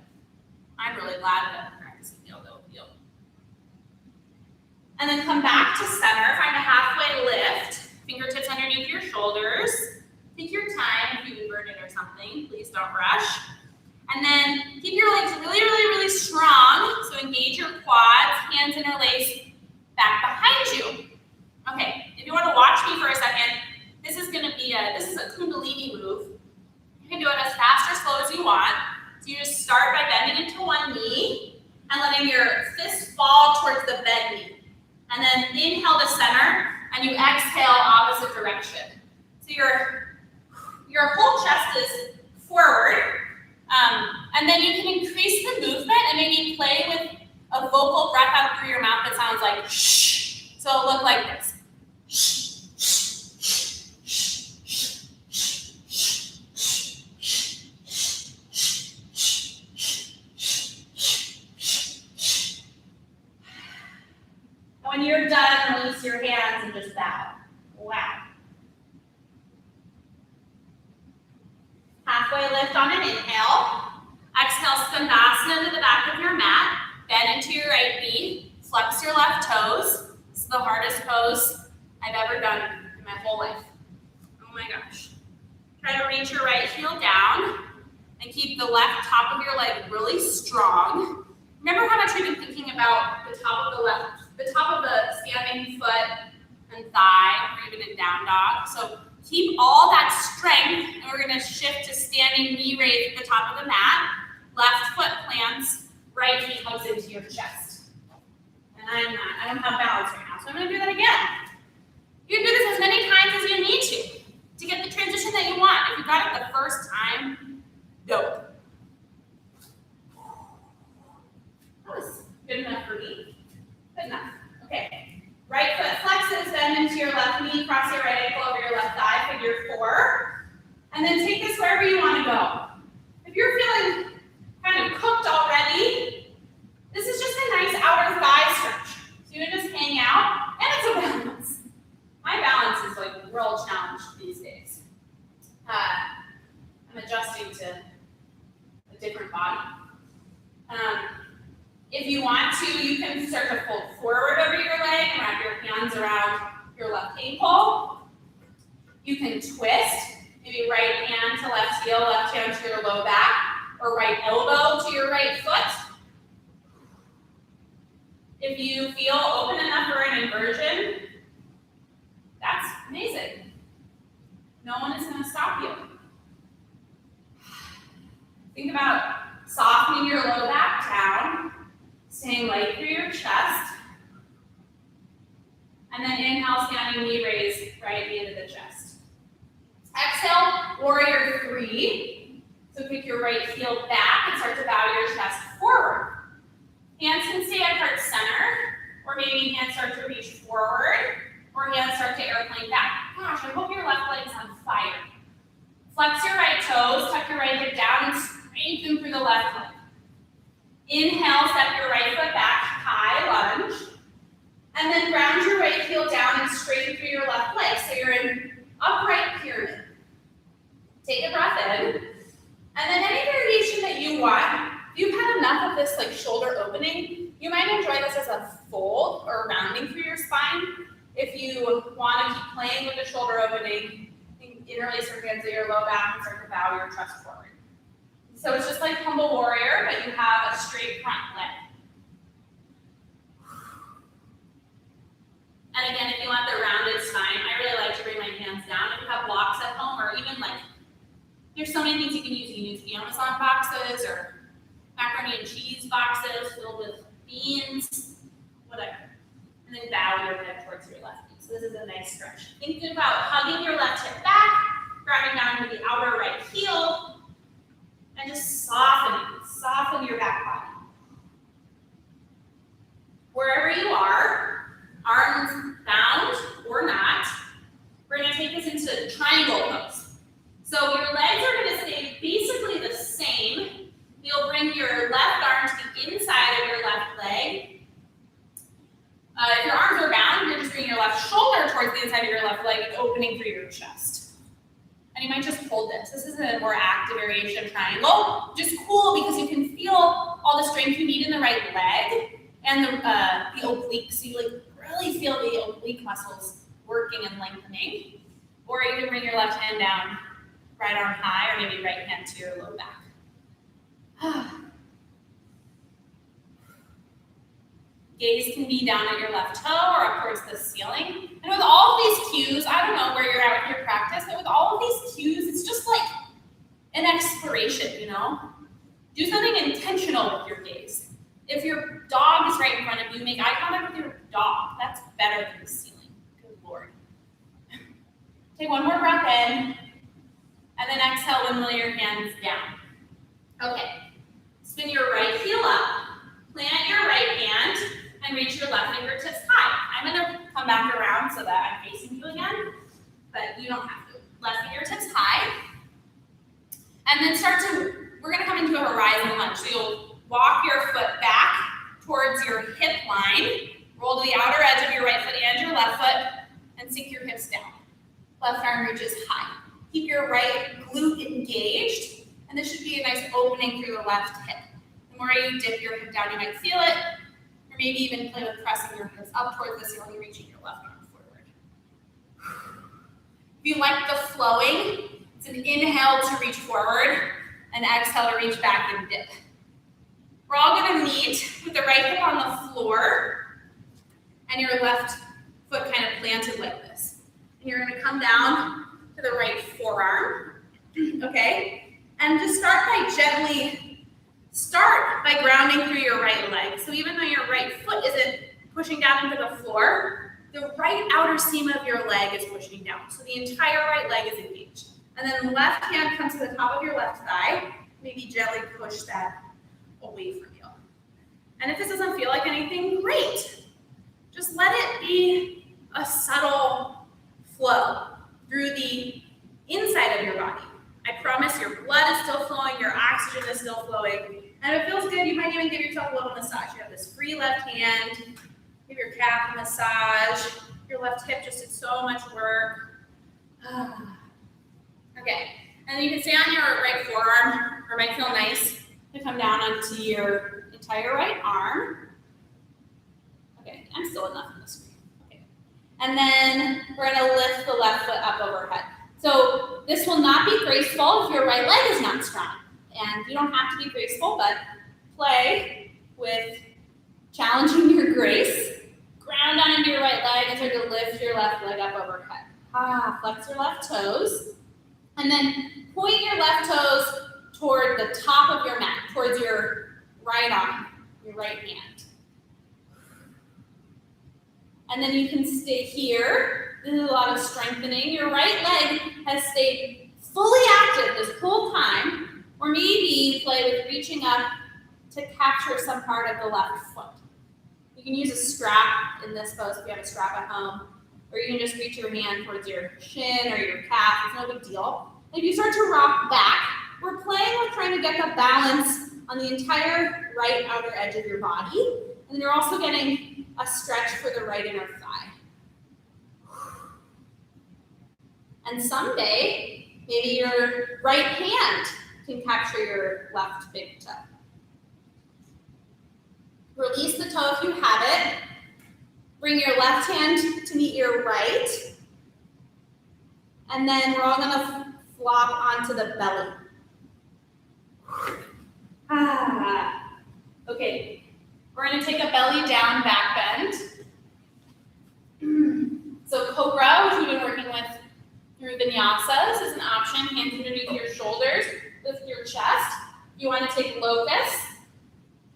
I'm really glad that I'm practicing yoga with you. And then come back to center, find a halfway lift, fingertips underneath your shoulders. Take your time. If you burn it or something, please don't rush. And then keep your legs really, really, really strong. So engage your quads, hands interlace back behind you. Okay, if you want to watch me for a second, this is a Kundalini move. You can do it as fast or slow as you want. So you just start by bending into one knee and letting your fist fall towards the bent knee. And then inhale to center, and you exhale opposite direction. So your whole chest is forward, and then you can increase the movement and maybe play with a vocal breath out through your mouth that sounds like shh. So it'll look like this. When you're done, release your hands and just bow. Wow. Halfway lift on an inhale. Exhale, Skandasana to the back of your mat. Bend into your right knee. Flex your left toes. This is the hardest pose I've ever done in my whole life. Oh my gosh. Try to reach your right heel down and keep the left top of your leg really strong. Remember how much we've been thinking about the top of the standing foot and thigh, or even in down dog. So keep all that strength, and we're going to shift to standing knee raise at the top of the mat. Left foot plants, right knee hugs into your chest. And I don't have balance right now, so I'm going to do that again. You can do this as many times as you need to get the transition that you want. If you got it the first time, dope. That was good enough for me. Good enough. Okay. Right foot flexes, bend into your left knee, cross your right ankle over your left thigh, figure 4. And then take this wherever you want to go. If you're feeling kind of cooked already, this is just a nice outer thigh stretch. So you can just hang out, and it's a balance. My balance is like real challenged these days. I'm adjusting to a different body. If you want to, you can start to fold forward over your leg and wrap your hands around your left ankle. You can twist, maybe right hand to left heel, left hand to your low back, or right elbow to your right foot. If you feel open enough for an inversion, that's amazing. No one is going to stop you. Think about softening your low back down, staying light through your chest, and then inhale, standing knee raise, right knee to the chest. Exhale, warrior 3. So kick your right heel back and start to bow your chest forward. Hands can stay at heart center, or maybe hands start to reach forward, or hands start to airplane back. Gosh, I hope your left leg is on fire. Flex your right toes, tuck your right hip down, and strengthen through the left leg. Inhale, step your right foot back, high lunge. And then ground your right heel down and straighten through your left leg. So you're in upright pyramid. Take a breath in. And then any variation that you want, if you've had enough of this like shoulder opening, you might enjoy this as a fold or rounding through your spine. If you want to keep playing with the shoulder opening, interlace your hands at your low back and start to bow your chest forward. So it's just like humble warrior, but you have a straight front leg. And again, if you want the rounded spine, I really like to bring my hands down. If you have blocks at home, There's so many things you can use. You can use Amazon boxes or macaroni and cheese boxes filled with beans, whatever. And then bow your head towards your left knee. So this is a nice stretch. Think about hugging your left hip back, grabbing down to the outer right heel, and just soften your back body. Wherever you are, arms bound or not, we're going to take this into triangle pose. So your legs are going to stay basically the same. You'll bring your left arm to the inside of your left leg. If your arms are bound, you're just bringing your left shoulder towards the inside of your left leg and opening through your chest. And you might just hold this. This is a more active variation of triangle, which is cool because you can feel all the strength you need in the right leg and the oblique. So you really feel the oblique muscles working and lengthening. Or you can bring your left hand down, right arm high, or maybe right hand to your low back. Gaze can be down at your left toe or up towards the ceiling. And with all of these cues, I don't know where you're at with your practice, but with all of these cues, it's just like an exploration, you know? Do something intentional with your gaze. If your dog is right in front of you, make eye contact with your dog. That's better than the ceiling. Good Lord. Take one more breath in, and then exhale, windmill your hands down. Okay. Spin your right heel up, plant your right hand, and reach your left fingertips high. I'm going to come back around so that I'm facing you again, but you don't have to. Left fingertips high. And then we're going to come into a horizon lunge. So you'll walk your foot back towards your hip line, roll to the outer edge of your right foot and your left foot, and sink your hips down. Left arm reaches high. Keep your right glute engaged, and this should be a nice opening through the left hip. The more you dip your hip down, you might feel it, or maybe even play with pressing your hips up towards the ceiling, reaching your left arm forward. If you like the flowing, it's an inhale to reach forward, and exhale to reach back and dip. We're all going to meet with the right hip on the floor, and your left foot kind of planted like this. And you're going to come down to the right forearm, okay? And just start by grounding through your right leg. So even though your right foot isn't pushing down into the floor, the right outer seam of your leg is pushing down. So the entire right leg is engaged. And then the left hand comes to the top of your left thigh. Maybe gently push that away from you. And if this doesn't feel like anything, great. Just let it be a subtle flow through the inside of your body. I promise your blood is still flowing, your oxygen is still flowing. And if it feels good, you might even give yourself a little massage. You have this free left hand, give your calf a massage. Your left hip just did so much work. Okay, and then you can stay on your right forearm, or it might feel nice to come down onto your entire right arm. Okay, I'm still enough on the screen. Okay, and then we're gonna lift the left foot up overhead. So this will not be graceful if your right leg is not strong. And you don't have to be graceful, but play with challenging your grace. Ground down into your right leg and start to lift your left leg up overhead. Flex your left toes. And then point your left toes toward the top of your mat, towards your right arm, your right hand. And then you can stay here. This is a lot of strengthening. Your right leg has stayed fully active this whole time. Or maybe you play with reaching up to capture some part of the left foot. You can use a strap in this pose if you have a strap at home. Or you can just reach your hand towards your shin or your calf. It's no big deal. If you start to rock back, we're playing with trying to get the balance on the entire right outer edge of your body. And then you're also getting a stretch for the right inner thigh. And someday, maybe your right hand can capture your left big toe. Release the toe if you have it. Bring your left hand to meet your right. And then we're all gonna flop onto the belly. Okay, we're gonna take a belly down back bend. So cobra, which we've been working with through Vinyasa, this is an option. Hands underneath your shoulders. You want to take locust,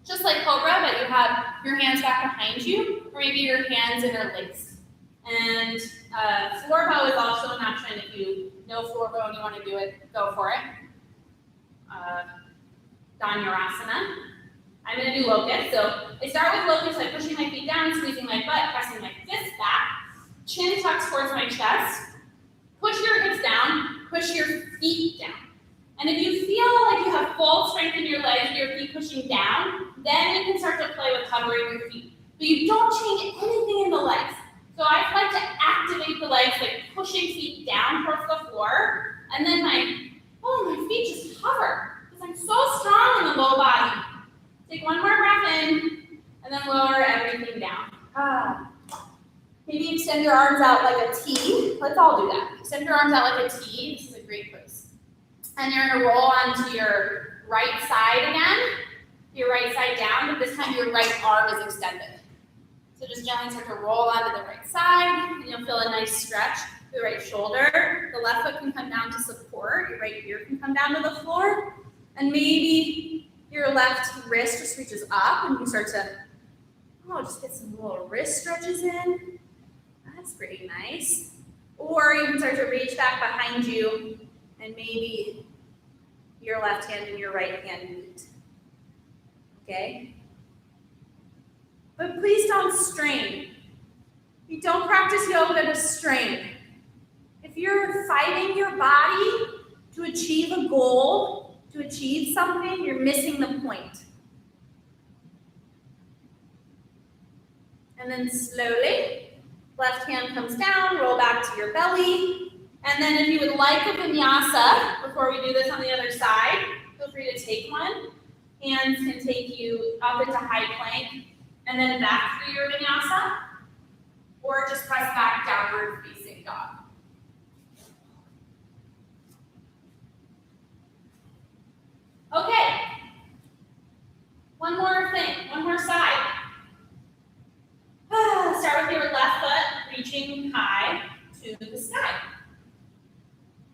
just like cobra, but you have your hands back behind you, or maybe your hands interlaced. And floor bow is also an option. If you know floor bow and you want to do it, go for it. Dhanurasana. I'm going to do locust. So I start with locust by pushing my feet down, squeezing my butt, pressing my fists back. Chin tucks towards my chest. Push your hips down, push your feet down. And if you feel like you have full strength in your legs, your feet pushing down, then you can start to play with hovering your feet. But you don't change anything in the legs. So I like to activate the legs, like pushing feet down towards the floor, and then my feet just hover, because I'm so strong in the low body. Take one more breath in, and then lower everything down. Maybe extend your arms out like a T. Let's all do that. Extend your arms out like a T. This is a great place. And you're gonna roll onto your right side again. Your right side down, but this time your right arm is extended. So just gently start to roll onto the right side, and you'll feel a nice stretch through the right shoulder. The left foot can come down to support. Your right ear can come down to the floor. And maybe your left wrist just reaches up, and you start to, just get some little wrist stretches in. That's pretty nice. Or you can start to reach back behind you, and maybe your left hand and your right hand meet. Okay? But please don't strain. You don't practice yoga to strain. If you're fighting your body to achieve a goal, to achieve something, you're missing the point. And then slowly, left hand comes down, roll back to your belly. And then if you would like a vinyasa, before we do this on the other side, feel free to take one. Hands can take you up into high plank, and then back through your vinyasa, or just press back downward facing dog. Okay, one more thing, one more side. Start with your left foot reaching high to the sky.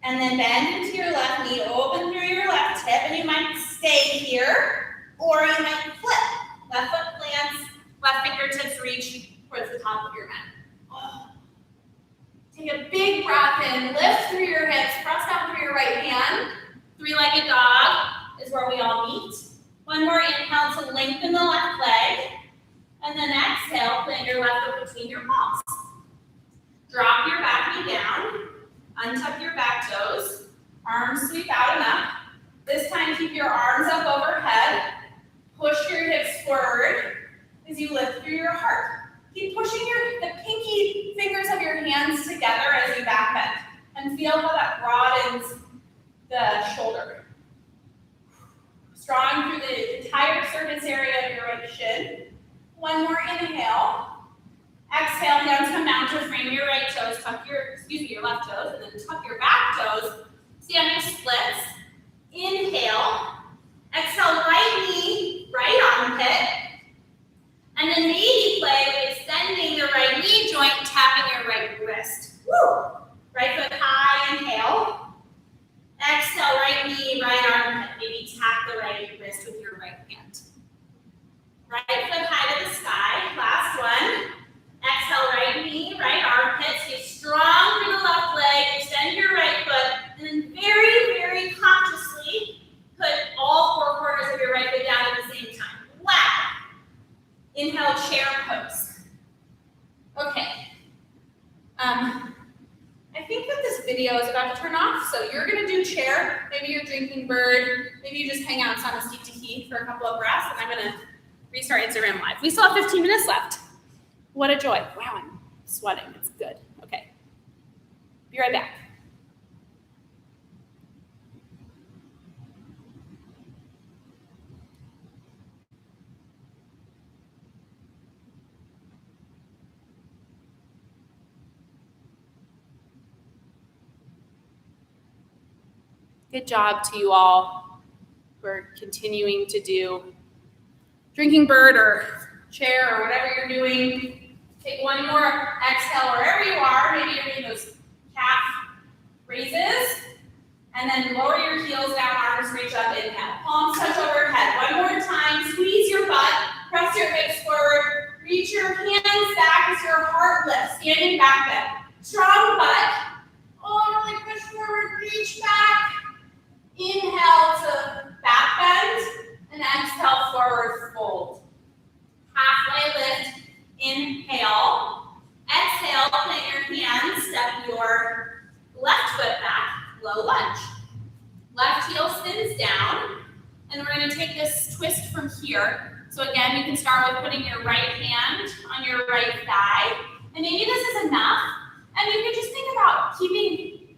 And then bend into your left knee, open through your left hip, and you might stay here, or you might flip. Left foot plants, left fingertips reach towards the top of your head. Take a big breath in, lift through your hips, press down through your right hand. Three-legged dog is where we all meet. One more inhale to lengthen the left leg, and then exhale, plant your left foot between your palms. Drop your back knee down, untuck your back toes, arms sweep out and up. This time keep your arms up overhead, push your hips forward as you lift through your heart. Keep pushing the pinky fingers of your hands together as you back bend, and feel how that broadens the shoulder. Strong through the entire surface area of your right shin. One more inhale. Exhale, hands come down to frame your right toes, your left toes, and then tuck your back toes. Stand your splits. Inhale. Exhale, right knee, right armpit. And then maybe play with extending the right knee joint, tapping your right wrist. Woo! Right foot high, inhale. Exhale, right knee, right armpit. Maybe tap the right wrist with your right hand. Right foot high to the sky. Last one. Exhale, right knee, right armpit. Stay strong through the left leg. Extend your right foot. And then very, very consciously put all four corners of your right foot down at the same time. Wow. Inhale, chair pose. Okay. I think that this video is about to turn off, so you're gonna do chair. Maybe you're drinking bird. Maybe you just hang out on a seat to heat for a couple of breaths, and I'm gonna restart Instagram Live. We still have 15 minutes left. What a joy. Wow, I'm sweating. It's good. Okay. Be right back. Good job to you all for continuing to do drinking bird or chair or whatever you're doing. Take one more exhale wherever you are. Maybe you're doing those calf raises. And then lower your heels down, arms reach up, inhale. Palms touch over take this twist from here. So again, you can start with putting your right hand on your right thigh. And maybe this is enough. And you can just think about keeping,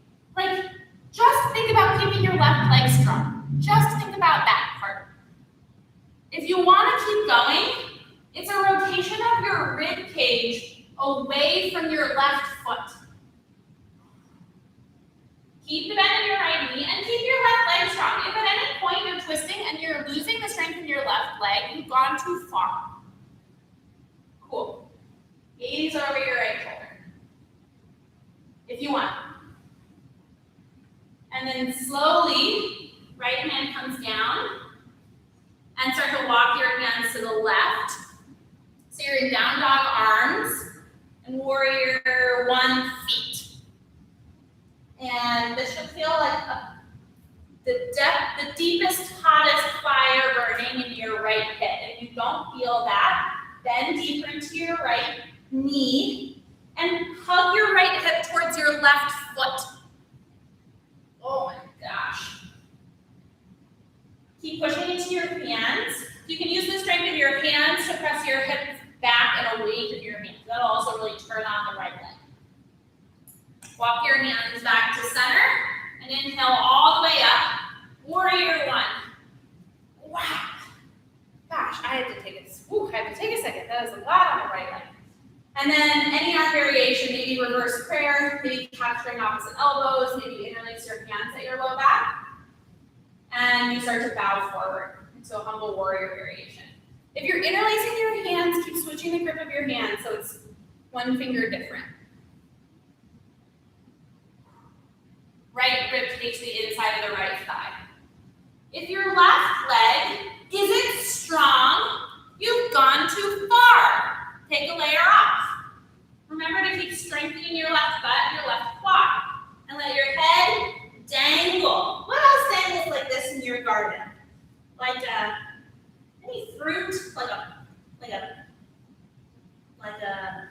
just think about keeping your left leg strong. Just think about that part. If you want to keep going, it's a rotation of your rib cage away from your left foot. Keep the bend in your right knee and keep your left leg strong. If at any point you're twisting and you're losing the strength in your left leg, you've gone too far. Cool. Gaze over your right shoulder. If you want. And then slowly, right hand comes down and start to walk your hands to the left. So you're in down dog arms and warrior one feet. And this should feel like the deepest, hottest fire burning in your right hip. If you don't feel that, bend deeper into your right knee and hug your right hip towards your left foot. Oh my gosh. Keep pushing into your hands. You can use the strength of your hands to press your hips back and away from your hands. That'll also really turn on the right leg. Walk your hands back to center and inhale all the way up. Warrior one. Wow. Gosh, I had to take a second. That is a lot on the right leg. And then any arm variation, maybe reverse prayer, maybe capturing opposite elbows, maybe you interlace your hands at your low back. And you start to bow forward into a humble warrior variation. If you're interlacing your hands, keep switching the grip of your hands so it's one finger different. Right rib cage to the inside of the right thigh. If your left leg isn't strong, you've gone too far. Take a layer off. Remember to keep strengthening your left butt, your left quad, and let your head dangle. What else dangles like this in your garden? Like any fruit, like a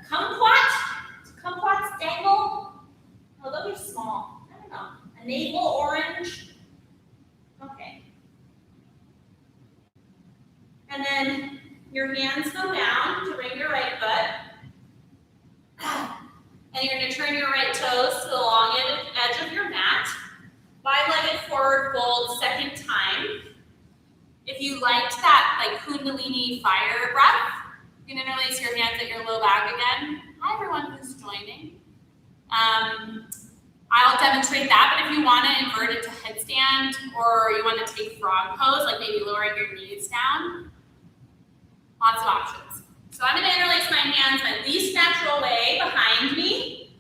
kumquat. Kumquats dangle. Oh, they'll be small. I don't know. A navel orange. Okay. And then your hands go down to bring your right butt. And you're going to turn your right toes to the long edge of your mat. Wide-legged forward fold, second time. If you liked that like Kundalini fire breath, you can interlace your hands at your low back again. Hi everyone who's joining. I'll demonstrate that, but if you want to invert it to headstand or you want to take frog pose, like maybe lowering your knees down, lots of options. So I'm going to interlace my hands my least natural way behind me.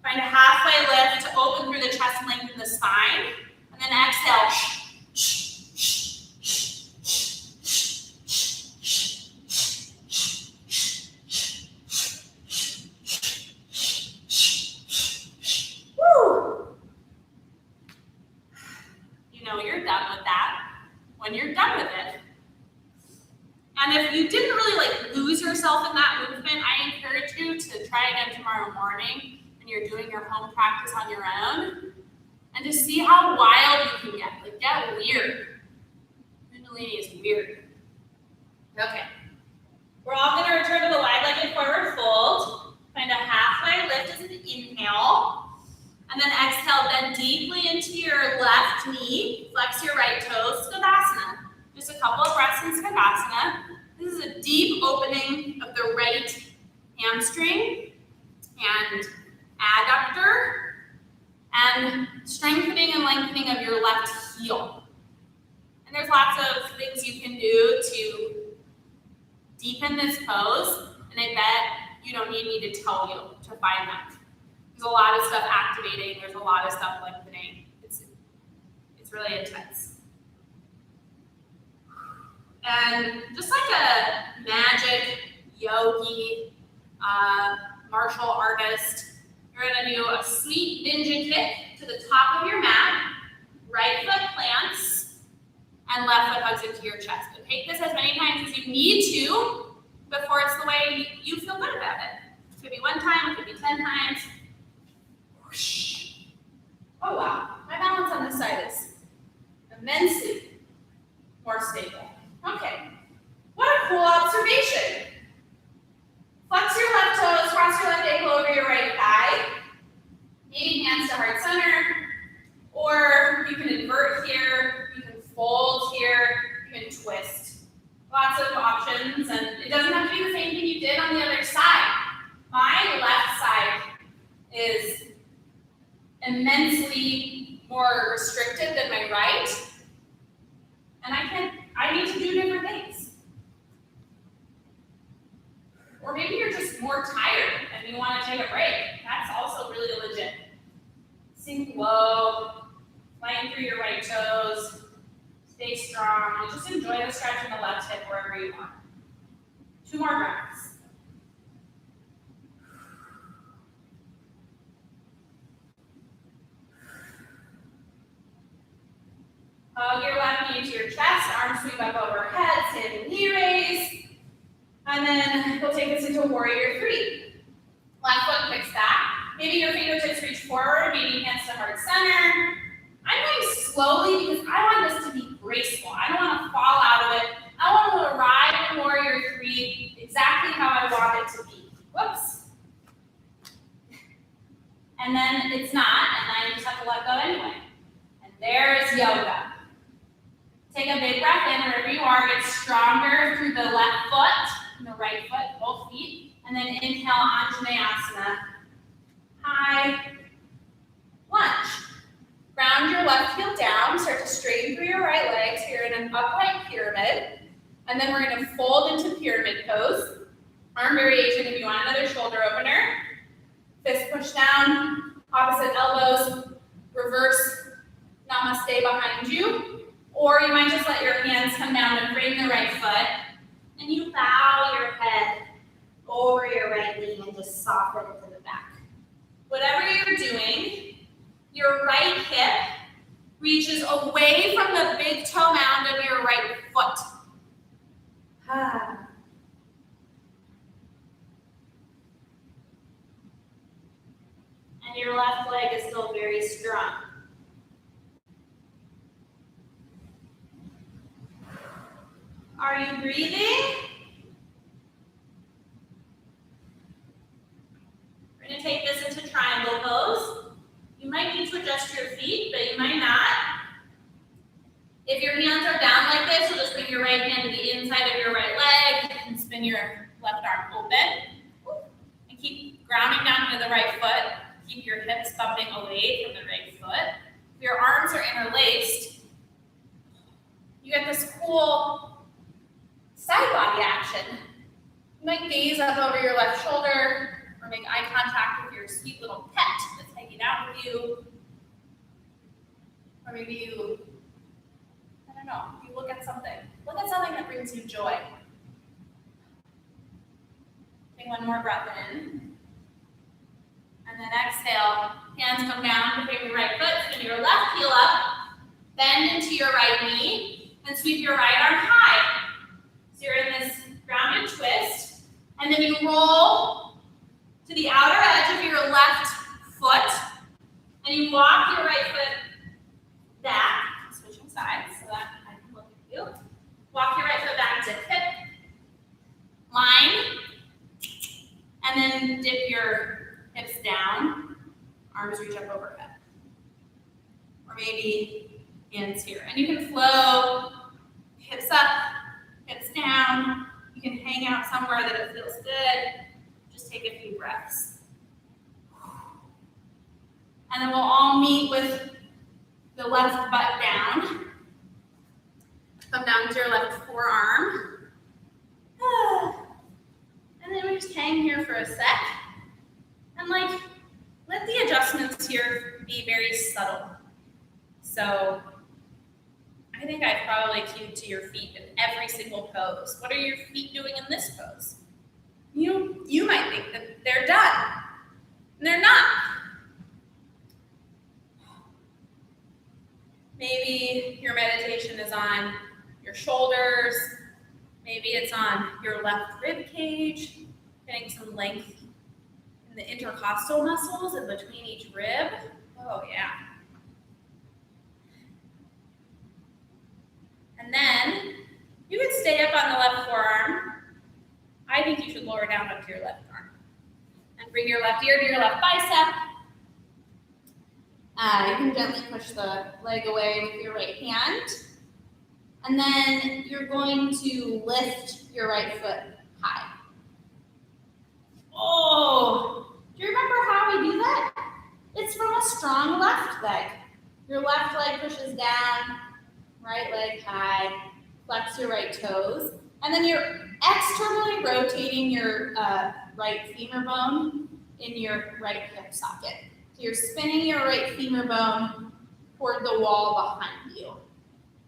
Find a halfway lift to open through the chest and lengthen the spine. And then exhale. Woo! You know you're done with that when you're done with it. And if you didn't really lose yourself in that movement, I encourage you to try again tomorrow morning when you're doing your home practice on your own and to see how wild you can get. Get weird. Kundalini is weird. Okay. We're all going to return to the wide-legged forward fold. Find a halfway lift as an inhale. And then exhale, bend deeply into your left knee. Flex your right toes, Skandasana. Just a couple of breaths in Skandasana. This is a deep opening of the right hamstring and adductor and strengthening and lengthening of your left heel. And there's lots of things you can do to deepen this pose, and I bet you don't need me to tell you to find that. There's a lot of stuff activating, there's a lot of stuff lengthening. It's really intense. And just like a magic yogi, martial artist, you're gonna do a sweet ninja kick to the top of your mat, right foot plants, and left foot hugs into your chest. But take this as many times as you need to before it's the way you feel good about it. It could be 1 time, it could be 10 times. Whoosh. Oh wow, my balance on this side is immensely stable. Okay, what a cool observation. Flex your left toes, cross your left ankle over your right thigh. Maybe hands to heart center, or you can invert here, you can fold here, you can twist. Lots of options, and it doesn't have to be the same thing you did on the other side. My left side is immensely more restricted than my right, and I need to do different things. Or maybe you're just more tired and you want to take a break. That's also really legit. Sink low, flying through your right toes, stay strong, and just enjoy the stretch in the left hip wherever you want. 2 more breaths. Hug your left knee to your chest, arms sweep up overhead, standing knee raise. And then we'll take this into warrior 3. Left foot kicks back. Maybe your fingertips reach forward, maybe hands to heart center. I'm going slowly because I want this to be graceful. I don't want to fall out of it. I want to arrive in warrior 3 exactly how I want it to be. Whoops. And then it's not, and I just have to let go anyway. And there's yoga. Take a big breath in wherever you are. Get stronger through the left foot and the right foot, both feet. And then inhale, Anjaneyasana. High lunge. Ground your left heel down. Start to straighten through your right leg. So you're in an upright pyramid. And then we're going to fold into pyramid pose. Arm variation if you want another shoulder opener. Fist push down. Opposite elbows. Reverse namaste behind you. Or you might just let your hands come down and bring the right foot. And you bow your head over your right knee and just soften into the back. Whatever you're doing, your right hip reaches away from the big toe mound of your right foot. And your left leg is still very strong. Are you breathing? We're going to take this into triangle pose. You might need to adjust your feet, but you might not. If your hands are down like this, you'll just bring your right hand to the inside of your right leg and spin your left arm open. And keep grounding down to the right foot. Keep your hips bumping away from the right foot. If your arms are interlaced, you get this cool side body action. You might gaze up over your left shoulder or make eye contact with your sweet little pet that's hanging out with you. Or maybe you, I don't know, you look at something. Look at something that brings you joy. Take one more breath in. And then exhale, hands come down to bring your right foot, spin your left heel up, bend into your right knee, and sweep your right arm high. So you're in this grounded twist, and then you roll to the outer edge of your left foot, and you walk your right foot back, switching sides so that I can look at you. Walk your right foot back to hip, line, and then dip your hips down, arms reach up overhead. Or maybe hands here. And you can flow, hips up, hips down. You can hang out somewhere that it feels good. Just take a few breaths. And then we'll all meet with the left butt down. Come down to your left forearm. And then we just hang here for a sec. And let the adjustments here be very subtle. So I think I've probably cued to your feet in every single pose. What are your feet doing in this pose? You might think that they're done. And they're not. Maybe your meditation is on your shoulders. Maybe it's on your left rib cage, getting some length in the intercostal muscles in between each rib. Oh, yeah. And then stay up on the left forearm, I think you should lower down up to your left arm. And bring your left ear to your left bicep. You can gently push the leg away with your right hand. And then you're going to lift your right foot high. Oh, do you remember how we do that? It's from a strong left leg. Your left leg pushes down, right leg high, flex your right toes, and then you're externally rotating your right femur bone in your right hip socket. So you're spinning your right femur bone toward the wall behind you.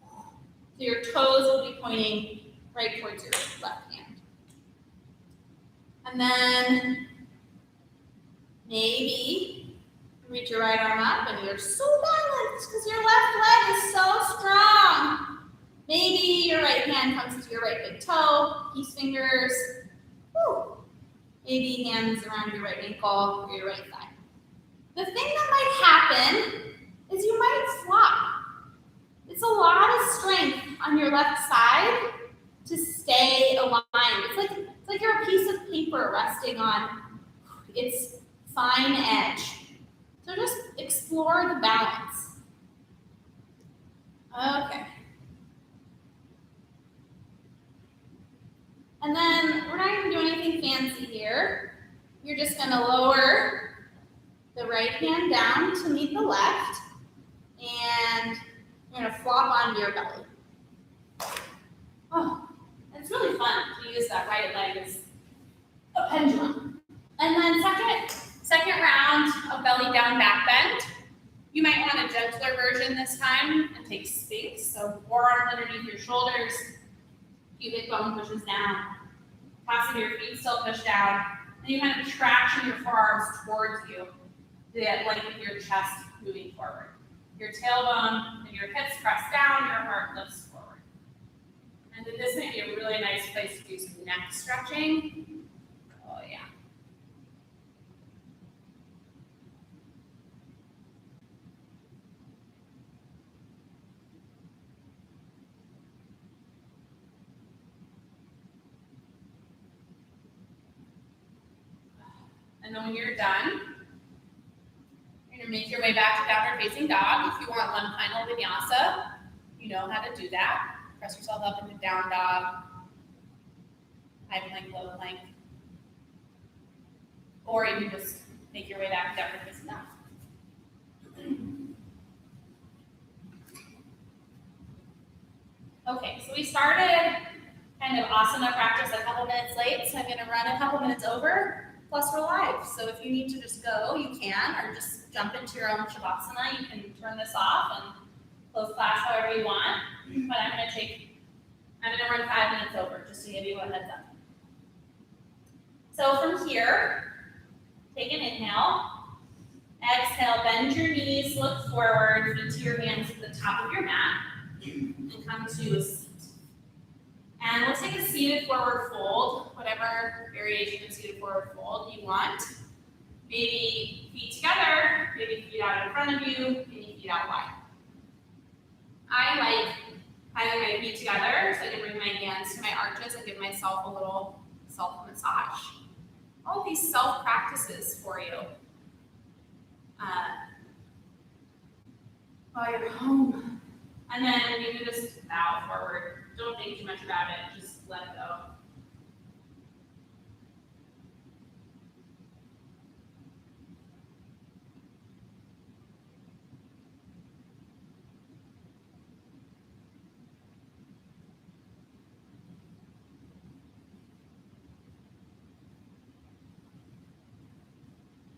So your toes will be pointing right towards your left hand. And then maybe reach your right arm up and you're so balanced because your left leg is so strong. Maybe your right hand comes to your right big toe, peace fingers. Woo. Maybe hands around your right ankle or your right thigh. The thing that might happen is you might flop. It's a lot of strength on your left side to stay aligned. It's like you're a piece of paper resting on its fine edge. So just explore the balance. Okay. And then we're not going to do anything fancy here. You're just going to lower the right hand down to meet the left, and you're going to flop onto your belly. Oh, it's really fun to use that right leg as a pendulum. And then second round of belly down back bend. You might want a gentler version this time and take Sphinx. So forearms underneath your shoulders, pubic bone pushes down, tops of your feet still push down, and you kind of traction your forearms towards you to get length of your chest moving forward. Your tailbone and your hips press down, your heart lifts forward. And then this may be a really nice place to do some neck stretching. Oh yeah. And then when you're done, you're gonna make your way back to downward facing dog. If you want one final vinyasa, you know how to do that. Press yourself up into down dog, high plank, low plank. Or you can just make your way back to downward facing dog. Okay, so we started kind of asana practice a couple minutes late, so I'm gonna run a couple minutes over. Plus we're live, so if you need to just go, you can, or just jump into your own shavasana. You can turn this off and close class however you want. But I'm gonna run 5 minutes over, just to give you a heads up. So from here, take an inhale. Exhale, bend your knees, look forward, feet to your hands to the top of your mat, and come to a seat. And we'll take a seated forward fold, whatever variation of seated forward fold you want. Maybe feet together, maybe feet out in front of you, maybe feet out wide. I like having my feet together so I can bring my hands to my arches and give myself a little self-massage. All these self-practices for you. While you're home. And then you can just bow forward. Don't think too much about it, just let it go.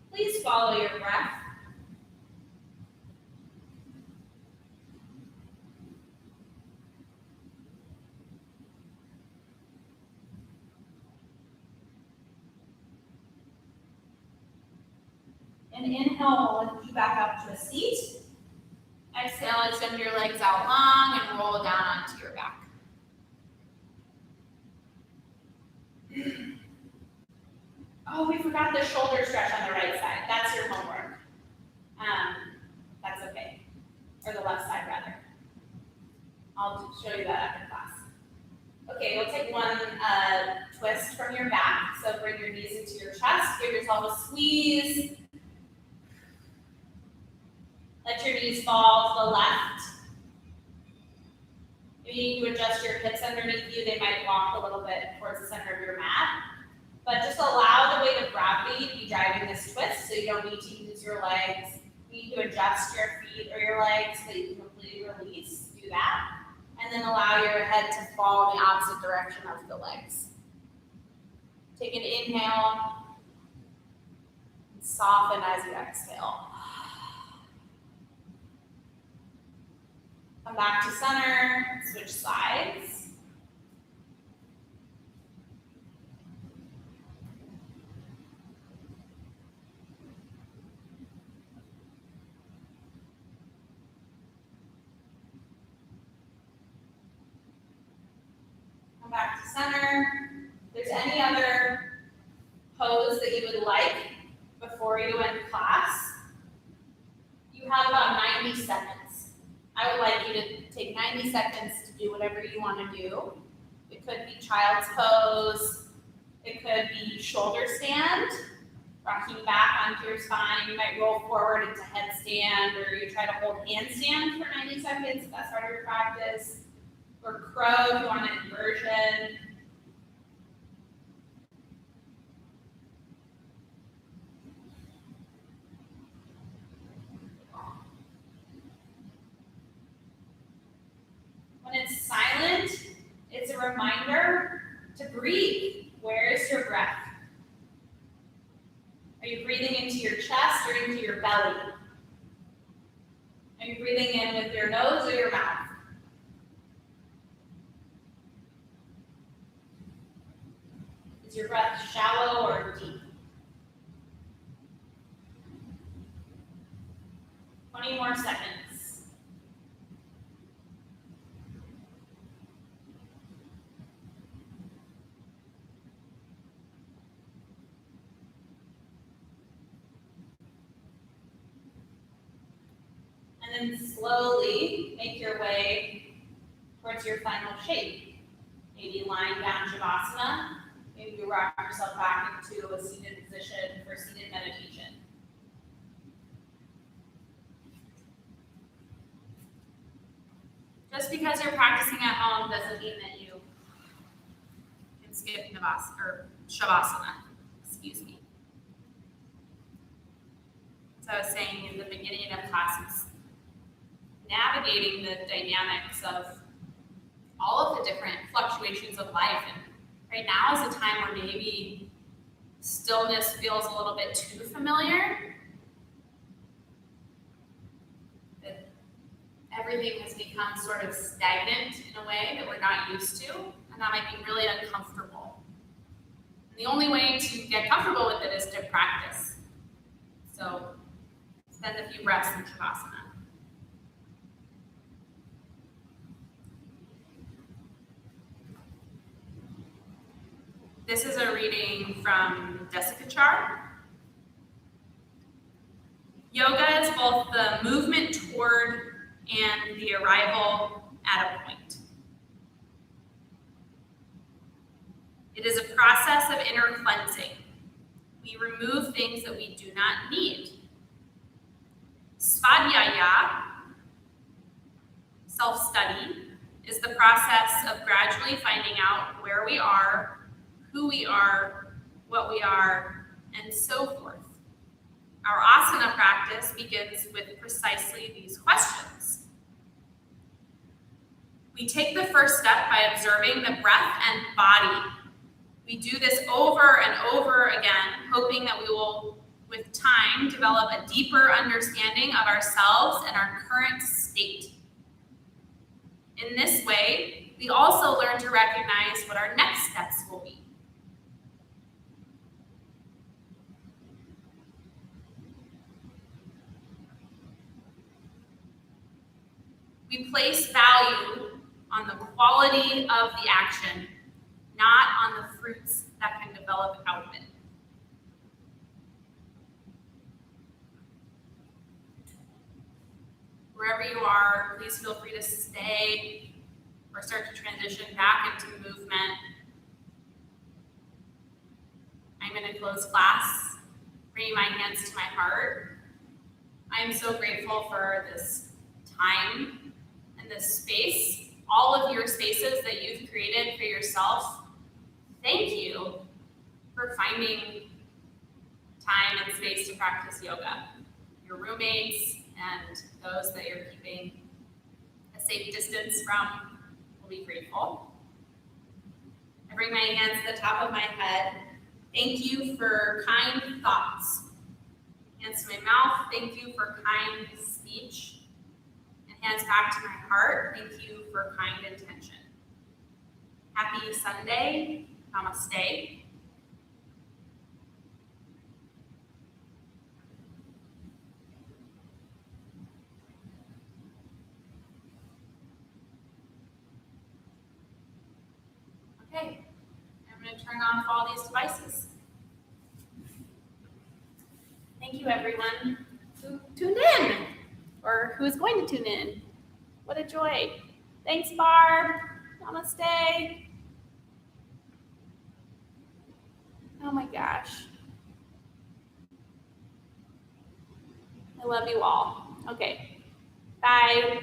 Please follow your breath. And inhale, lift you back up to a seat. Exhale, extend your legs out long and roll down onto your back. Oh, we forgot the shoulder stretch on the right side. That's your homework. That's okay. Or the left side, rather. I'll show you that after class. Okay, Okay, you'll take one twist from your back. So bring your knees into your chest. Give yourself a squeeze. Let your knees fall to the left. If you need to adjust your hips underneath you, they might walk a little bit towards the center of your mat. But just allow the weight of gravity to be driving this twist, so you don't need to use your legs. You need to adjust your feet or your legs so that you can completely release. Do that. And then allow your head to fall in the opposite direction of the legs. Take an inhale. And soften as you exhale. Come back to center, switch sides. Come back to center. If there's any other pose that you would like before you end class, you have about 90 seconds. I would like you to take 90 seconds to do whatever you want to do. It could be child's pose. It could be shoulder stand, rocking back onto your spine. You might roll forward into headstand, or you try to hold handstand for 90 seconds if that's part of your practice. Or crow if you want an inversion. When it's silent, it's a reminder to breathe. Where is your breath? Are you breathing into your chest or into your belly? Are you breathing in with your nose or your mouth? Is your breath shallow or deep? 20 more seconds. And then slowly make your way towards your final shape. Maybe lying down Shavasana. Maybe you rock yourself back into a seated position for seated meditation. Just because you're practicing at home doesn't mean that you can skip Shavasana. Excuse me. As I was saying in the beginning of classes, navigating the dynamics of all of the different fluctuations of life. And right now is a time where maybe stillness feels a little bit too familiar. That everything has become sort of stagnant in a way that we're not used to, and that might be really uncomfortable. And the only way to get comfortable with it is to practice. So spend a few breaths in Shavasana. This is a reading from Desikachar. Yoga is both the movement toward and the arrival at a point. It is a process of inner cleansing. We remove things that we do not need. Svadhyaya, self-study, is the process of gradually finding out where we are, who we are, what we are, and so forth. Our asana practice begins with precisely these questions. We take the first step by observing the breath and body. We do this over and over again, hoping that we will, with time, develop a deeper understanding of ourselves and our current state. In this way, we also learn to recognize what our next steps will be. We place value on the quality of the action, not on the fruits that can develop out of it. Wherever you are, please feel free to stay or start to transition back into movement. I'm going to close class, bringing my hands to my heart. I am so grateful for this time and this space, all of your spaces that you've created for yourself. Thank you for finding time and space to practice yoga. Your roommates and those that you're keeping a safe distance from will be grateful. I bring my hands to the top of my head. Thank you for kind thoughts. Hands to my mouth. Thank you for kind speech. And hands back to my heart. Thank you for kind intention. Happy Sunday. Namaste. Okay, I'm going to turn off all these devices. Thank you, everyone who tuned in, or who is going to tune in. What a joy. Thanks, Barb. Namaste. Oh my gosh. I love you all. Okay, bye.